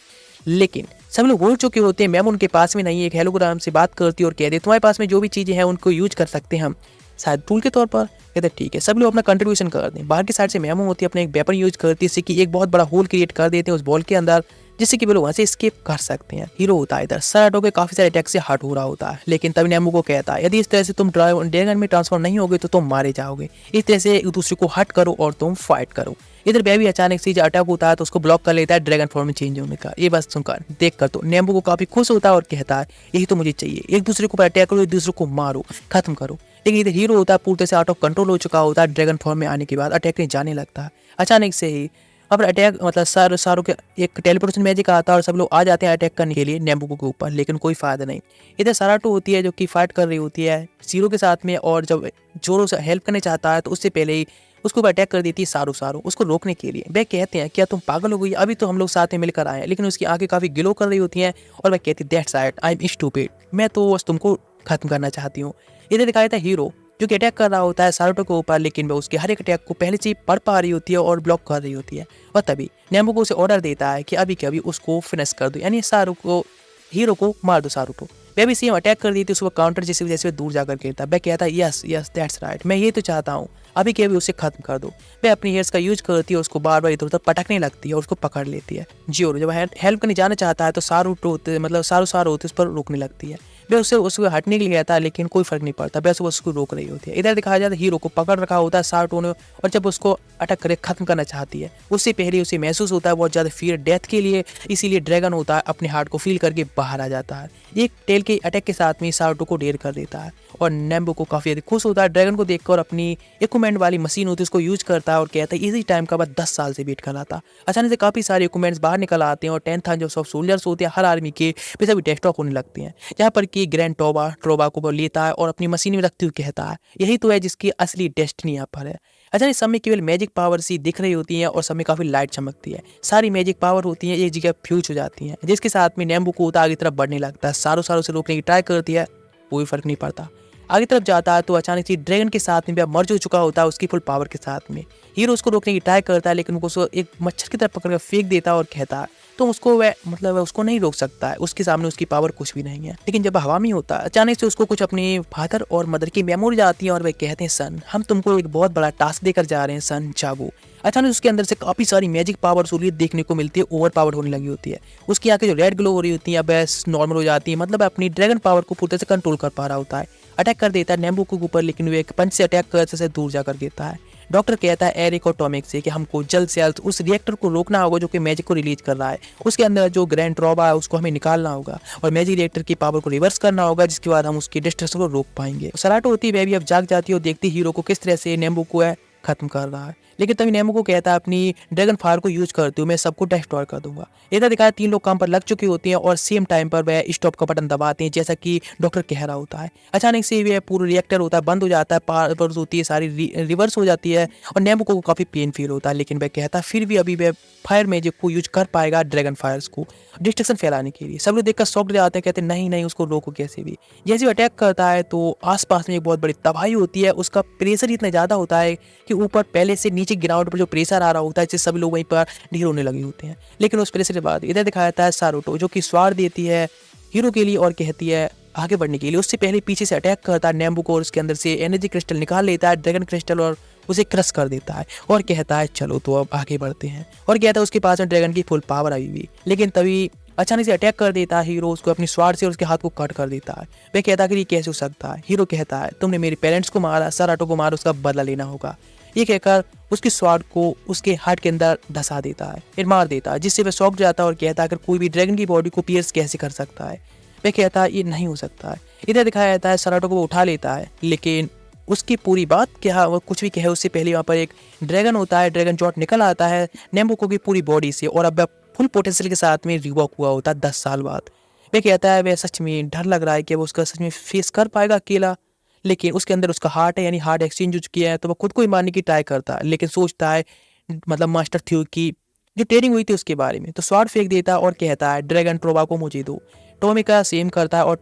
लेकिन सब लोग बोल चुके होते हैं मैम उनके पास में नहीं है। एक हेलोग्राम से बात करती है और कहती है तुम्हारे पास में जो भी चीज़ें हैं उनको यूज कर सकते हैं हम शायद टूल के तौर पर। कहते हैं ठीक है, सब लोग अपना कंट्रीब्यूशन कर दें। बाहर की साइड से मैमो होती है अपने एक वेपन यूज करती है, इससे कि एक बहुत बड़ा होल क्रिएट कर देते हैं उस बॉल के अंदर, जिससे कि वो लोग वहाँ से escape कर सकते हैं। हीरो होता है इधर सराटो के काफी सारे अटैक से हट हो रहा होता है, लेकिन तभी नेम्बुको कहता है यदि इस तरह से तुम ड्रैगन में ट्रांसफॉर्म नहीं होगे तो तुम मारे जाओगे। इस तरह से एक दूसरे को हट करो और तुम फाइट करो। इधर बेबी अचानक से अटैक होता है तो उसको ब्लॉक कर लेता है ड्रैगन फॉर्म में चेंज होने का। ये बात सुनकर देख कर तो नेम्बुको काफी खुश होता है और कहता है यही तो मुझे चाहिए, एक दूसरे को अटैक करो, एक दूसरे को मारो, खत्म करो। लेकिन इधर हीरो होता है पूरी तरह से आउट ऑफ कंट्रोल हो चुका होता है। ड्रैगन फॉर्म में आने के बाद अटैक नहीं जाने लगता है। अचानक से ही अब अटैक मतलब सारों के एक टेलीपोर्टेशन मैजिक आता है और सब लोग आ जाते हैं अटैक करने के लिए नेम्बुको के ऊपर, लेकिन कोई फायदा नहीं। इधर सराटो होती है जो कि फाइट कर रही होती है जीरो के साथ में, और जब जोरो से हेल्प करने चाहता है तो उससे पहले ही उसको अटैक कर देती है सारो उसको रोकने के लिए। वह कहते हैं क्या तुम पागल हो गई, अभी तो हम लोग साथ में मिलकर आए हैं। लेकिन उसकी आंखें काफी गिलो कर रही होती हैं और वह कहती है that's right, I am stupid, मैं तो बस तुमको खत्म करना चाहती हूँ। इधर दिखाया था हीरो जो कि अटैक कर रहा होता है सारुतो के ऊपर, लेकिन वह उसके हर एक अटैक को पहले से ही पढ़ पा रही होती है और ब्लॉक कर रही होती है। और तभी नेम्बुको उसे ऑर्डर देता है कि अभी के अभी उसको फिनिश कर दो, यानी हीरो को मार दो सारुतो। वह भी सेम अटैक कर दी थी, उसको काउंटर जैसे वजह से दूर जाकर गिरता। वह कहता है यस यस दैट्स राइट, मैं ये तो चाहता हूँ, अभी के अभी उसे खत्म कर दो। वह अपनी हेयर्स का यूज करती है, उसको बार बार इधर उधर पटकने लगती है और उसको पकड़ लेती है। जियोरो जब हेल्प करने जाना चाहता है तो सारो होते उस पर रोकने लगती है। वह उसको हटने के लिए कहता है लेकिन कोई फर्क नहीं पड़ता, वैसे उसको रोक रही होती है। इधर दिखाया जाता है हीरो को पकड़ रखा होता है सारुतो ने, और जब उसको अटैक करे खत्म करना चाहती है उससे पहले उसे महसूस होता है बहुत ज़्यादा फियर डेथ के लिए, इसीलिए ड्रैगन होता है अपने हार्ट को फील करके बाहर आ जाता है। एक टेल के अटैक के साथ में सारुतो को ढेर कर देता है और नेम्बुको काफ़ी अधिक खुश होता है ड्रैगन को देखकर, अपनी इक्विपमेंट वाली मशीन होती है उसको यूज करता है और कहता है इसी टाइम का बाद 10 साल से वेट कर रहा था। अचानक से काफ़ी सारे इक्विपमेंट्स बाहर निकल आते हैं और 10,000 जो सब सोल्जर्स होते हैं हर आर्मी के वे सभी डेस्ट्रॉय होने लगते हैं। यहाँ पर कि ग्रैंड ट्रोबा को लेता है और अपनी मशीन में रखते हुए कहता है यही तो है जिसकी असली डेस्टिनी यहाँ पर है। अचानक सब में केवल मैजिक पावर सी दिख रही होती है और सब में काफी लाइट चमकती है। सारी मैजिक पावर होती है एक जगह फ्यूज हो जाती है, जिसके साथ में नेम्बुको होता आगे तरफ बढ़ने लगता है। सारो से रोकने की ट्राई करती है, कोई फर्क नहीं पड़ता। आगे तरफ जाता है तो अचानक से ड्रैगन के साथ में मर्ज हो चुका होता है उसकी फुल पावर के साथ में। हीरो उसको रोकने की ट्राई करता है लेकिन उसको एक मच्छर की तरफ पकड़कर फेंक देता है और कहता है तो उसको वह उसको नहीं रोक सकता है, उसके सामने उसकी पावर कुछ भी नहीं है। लेकिन जब हवा में होता है अचानक से उसको कुछ अपने फादर और मदर की मेमोरी आती है और वे कहते हैं सन हम तुमको एक बहुत बड़ा टास्क देकर जा रहे हैं सन जागो। अचानक उसके अंदर से काफी सारी मैजिक पावर देखने को मिलती है, ओवर पावर होने लगी होती है। उसकी आंखें जो रेड ग्लो हो रही होती है अब नॉर्मल हो जाती है, मतलब अपनी ड्रैगन पावर को पूरी तरह से कंट्रोल कर पा रहा होता है। अटैक कर देता है नेम्बुको के ऊपर, लेकिन वो एक पंच से अटैक करने से दूर जाकर गिरता है। डॉक्टर कहता है एरिक और टॉमिक से कि हमको जल्द से जल्द उस रिएक्टर को रोकना होगा जो कि मैजिक को रिलीज कर रहा है। उसके अंदर जो ग्रैंड ट्रोबा है उसको हमें निकालना होगा और मैजिक रिएक्टर की पावर को रिवर्स करना होगा, जिसके बाद हम उसकी डिस्ट्रक्शन को रोक पाएंगे। सराटो होती है वह भी अब जाग जाती है और देखती हीरो को किस तरह से नेम्बुको है खत्म कर रहा है। लेकिन तभी नेम्बुको कहता है अपनी ड्रैगन फायर को यूज करते हुए मैं सबको डिस्ट्रॉय कर दूंगा। इधर दिखाया 3 लोग काम पर लग चुके होते हैं और सेम टाइम पर वह स्टॉप का बटन दबाते हैं जैसा कि डॉक्टर कह रहा होता है। अचानक से वह पूरा रिएक्टर होता है बंद हो जाता है, पावर्स होती है सारी रिवर्स हो जाती है और नेम्बुको को काफी पेन फील होता है, लेकिन वह कहता है फिर भी अभी वह फायर मैजिक को यूज कर पाएगा ड्रैगन फायर्स को डिस्ट्रक्शन फैलाने के लिए। सब लोग देखकर शॉक्ड जाते हैं, कहते हैं नहीं उसको रोको कैसे भी। जैसे वो अटैक करता है तो आसपास में एक बहुत बड़ी तबाही होती है। उसका प्रेशर इतना ज़्यादा होता है कि ऊपर पहले से नीचे गिरावट पर जो प्रेशर आ रहा होता है जिससे सभी लोग वहीं पर ढेर होने लगे होते हैं। लेकिन उस प्रेशर के बाद इधर दिखाया जाता है सारुतो जो कि स्वार देती है हीरो के लिए और कहती है आगे बढ़ने के लिए। उससे पहले पीछे से अटैक करता है नेम्बुको और उसके अंदर से एनर्जी क्रिस्टल निकाल लेता है ड्रैगन क्रिस्टल और उसे क्रश कर देता है और कहता है चलो तो अब आगे बढ़ते हैं। और कहता है उसके पास में ड्रैगन की फुल पावर आई हुई, लेकिन तभी अचानक से अटैक कर देता है हीरो उसको अपनी स्वार से और उसके हाथ को कट कर देता है। वह कहता है कि ये कैसे हो सकता है। हीरो कहता है तुमने मेरे पेरेंट्स को मारा, सराटो को मारा, उसका बदला लेना होगा। ये कहकर उसकी स्वार को उसके हार्ट के अंदर धसा देता है, फिर मार देता है, जिससे वह शॉक जाता है और कहता है अगर कोई भी ड्रैगन की बॉडी को पियर्स कैसे कर सकता है। वह कहता है ये नहीं हो सकता है। इधर दिखाया जाता है सराटो को वो उठा लेता है, लेकिन उसकी पूरी बात क्या वो कुछ भी कहे उससे पहले वहाँ पर एक ड्रैगन होता है, ड्रैगन जॉट निकल आता है नेम्बुको की पूरी बॉडी से और अब वह फुल पोटेंशियल के साथ में रिवॉक हुआ होता है 10 साल बाद। वह कहता है वह सच में डर लग रहा है कि वो उसका सच में फेस कर पाएगा अकेला, लेकिन उसके अंदर उसका हार्ट है यानी हार्ट एक्सचेंज यूज किया है तो वह खुद को ही मारने की ट्राई करता है, लेकिन सोचता है मतलब मास्टर थ्यू की जो ट्रेनिंग हुई थी उसके बारे में, तो स्वार्ड फेंक देता है और कहता है ड्रैगन ट्रोबा को मुझे दो। टॉमी का सेम करता है और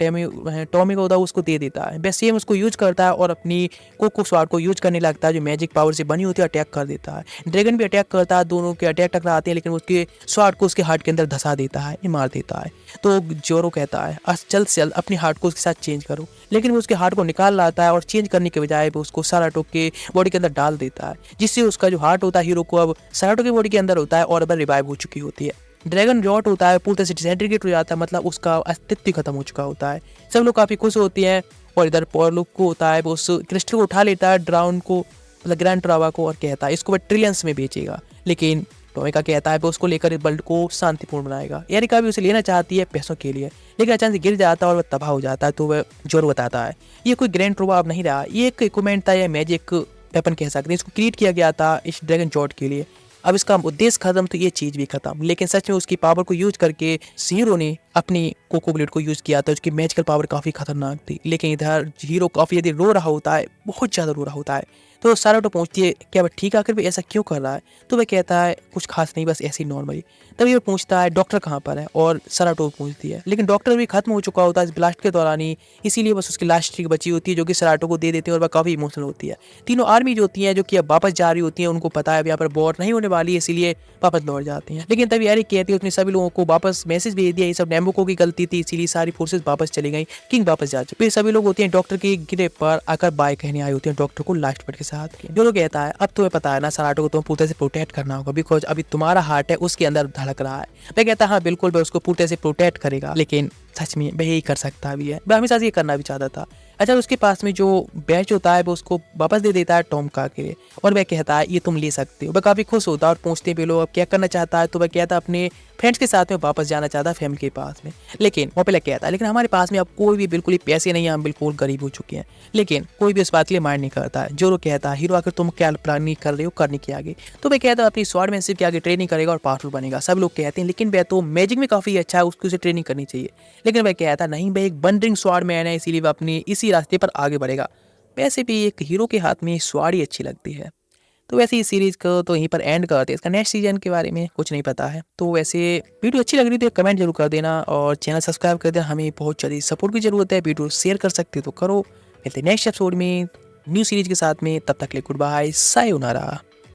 टॉमी को उसको दे देता है। वह सेम उसको यूज करता है और अपनी कोको स्वार्ड को यूज करने लगता है जो मैजिक पावर से बनी होती है, अटैक कर देता है। ड्रैगन भी अटैक करता है, दोनों के अटैक टकराते हैं, लेकिन उसके स्वार्ड को उसके हार्ट के अंदर धसा देता है, मार देता है। तो जोरो कहता है जल्द से जल्द अपनी हार्ट को उसके साथ चेंज करो, लेकिन वो उसके हार्ट को निकाल लाता है और चेंज करने के बजाय वो उसको सराटो के बॉडी के अंदर डाल देता है, जिससे उसका जो हार्ट होता है हीरो को अब सराटो की बॉडी के अंदर होता है और अब रिवाइव हो चुकी होती है। ड्रैगन जॉट होता है पूरी तरह से डिसइंटीग्रेट हो जाता है, मतलब उसका अस्तित्व ही खत्म हो चुका होता है। सब लोग काफ़ी खुश होते हैं और इधर पॉलो को होता है वो उस क्रिस्टल को उठा लेता है ड्राउन को, मतलब ग्रैंड ट्रावा को, और कहता है इसको वह ट्रिलियंस में बेचेगा। लेकिन टोमिका कहता है वो उसको लेकर इस वर्ल्ड को शांतिपूर्ण बनाएगा। एरिका भी उसे लेना चाहती है पैसों के लिए, लेकिन अचानक से गिर जाता है और वह तबाह हो जाता है। तो वह जोर बताता है ये कोई ग्रैंड ट्रावा अब नहीं रहा, ये एक इक्विपमेंट था या मैजिक वेपन कह सकते हैं, इसको क्रिएट किया गया था इस ड्रैगन जॉट के लिए। अब इसका उद्देश्य खत्म तो ये चीज़ भी खत्म। लेकिन सच में उसकी पावर को यूज करके हीरो ने अपनी कोको ब्लेड को यूज किया था, उसकी मैजिकल पावर काफ़ी खतरनाक थी। लेकिन इधर हीरो काफ़ी यदि रो रहा होता है, बहुत ज़्यादा रो रहा होता है, तो साराटो पूछती है क्या वह ठीक आखिर भी ऐसा क्यों कर रहा है। तो वह कहता है कुछ खास नहीं, बस ऐसे ही नॉर्मली। तभी वह पूछता है डॉक्टर कहाँ पर है, और साराटो पूछती है, लेकिन डॉक्टर भी खत्म हो चुका होता है इस ब्लास्ट के दौरान ही, इसीलिए बस उसकी लास्ट ट्रिक बची होती है जो कि साराटो को दे देते हैं और वह काफ़ी इमोशनल होती है। तीनों आर्मी जो होती हैं जो कि अब वापस जा रही होती हैं, उनको पता है अब यहाँ पर वॉर नहीं होने वाली है, इसीलिए वापस लौट जाती हैं। लेकिन तभी एरिक कहती है उसने सभी लोगों को वापस मैसेज भेज दिया, ये सब नेम्बुको की गलती थी, इसीलिए सारी फोर्सेस वापस चली गई, किंग वापस जा चुके। फिर सभी लोग होते हैं डॉक्टर के गिरे पर आकर बाय कहने आए होते हैं डॉक्टर को लास्ट वर्ड के साथ। जो लोग कहता है अब तुम्हें पता है ना साराटो को तुम्हें पूरी तरह से प्रोटेक्ट करना होगा, बिकॉज अभी तुम्हारा हार्ट है उसके अंदर धड़क रहा है। वह कहता है हाँ बिल्कुल वह उसको पूरी तरह से प्रोटेक्ट करेगा, लेकिन सच में वह यही कर सकता भी है, वह हमेशा से ये करना भी चाहता था। अच्छा उसके पास में जो बैच होता है वो उसको वापस दे देता है टॉमका के लिए, और वह कहता है ये तुम ले सकते हो। वह काफ़ी खुश होता है और पूछते हैं लोग अब क्या करना चाहता है, तो वह कहता है अपने फ्रेंड्स के साथ में वापस जाना चाहता है फैमिली के पास में। लेकिन वो पहले कहता है लेकिन हमारे पास में अब कोई भी बिल्कुल ही पैसे नहीं है, हम बिल्कुल गरीब हो चुके हैं। लेकिन कोई भी इस बात के लिए माइंड नहीं करता है। जो कहता है हीरो आकर तुम क्या प्लानिंग कर रहे हो करने के आगे, तो वह कहता है अपनी स्वॉर्डमैनशिप के आगे ट्रेनिंग करेगा और पावरफुल बनेगा। सब लोग कहते हैं लेकिन वह तो मैजिक में काफ़ी अच्छा है, उसको उसे ट्रेनिंग करनी चाहिए। लेकिन वह कहता नहीं वह एक वंडरिंग स्वॉर्डमैन है, इसीलिए वह अपनी इसी रास्ते पर आगे बढ़ेगा। वैसे भी एक हीरो के हाथ में स्वॉर्ड ही अच्छी लगती है। तो वैसे इस सीरीज़ को तो यहीं पर एंड करते हैं, इसका नेक्स्ट सीजन के बारे में कुछ नहीं पता है। तो वैसे वीडियो अच्छी लग रही तो कमेंट जरूर कर देना और चैनल सब्सक्राइब कर देना, हमें बहुत जल्दी सपोर्ट की ज़रूरत है। वीडियो शेयर कर सकते हो तो करो। मिलते नेक्स्ट एपिसोड में न्यू सीरीज के साथ में, तब तक के लिए गुड बाय, सायोनारा।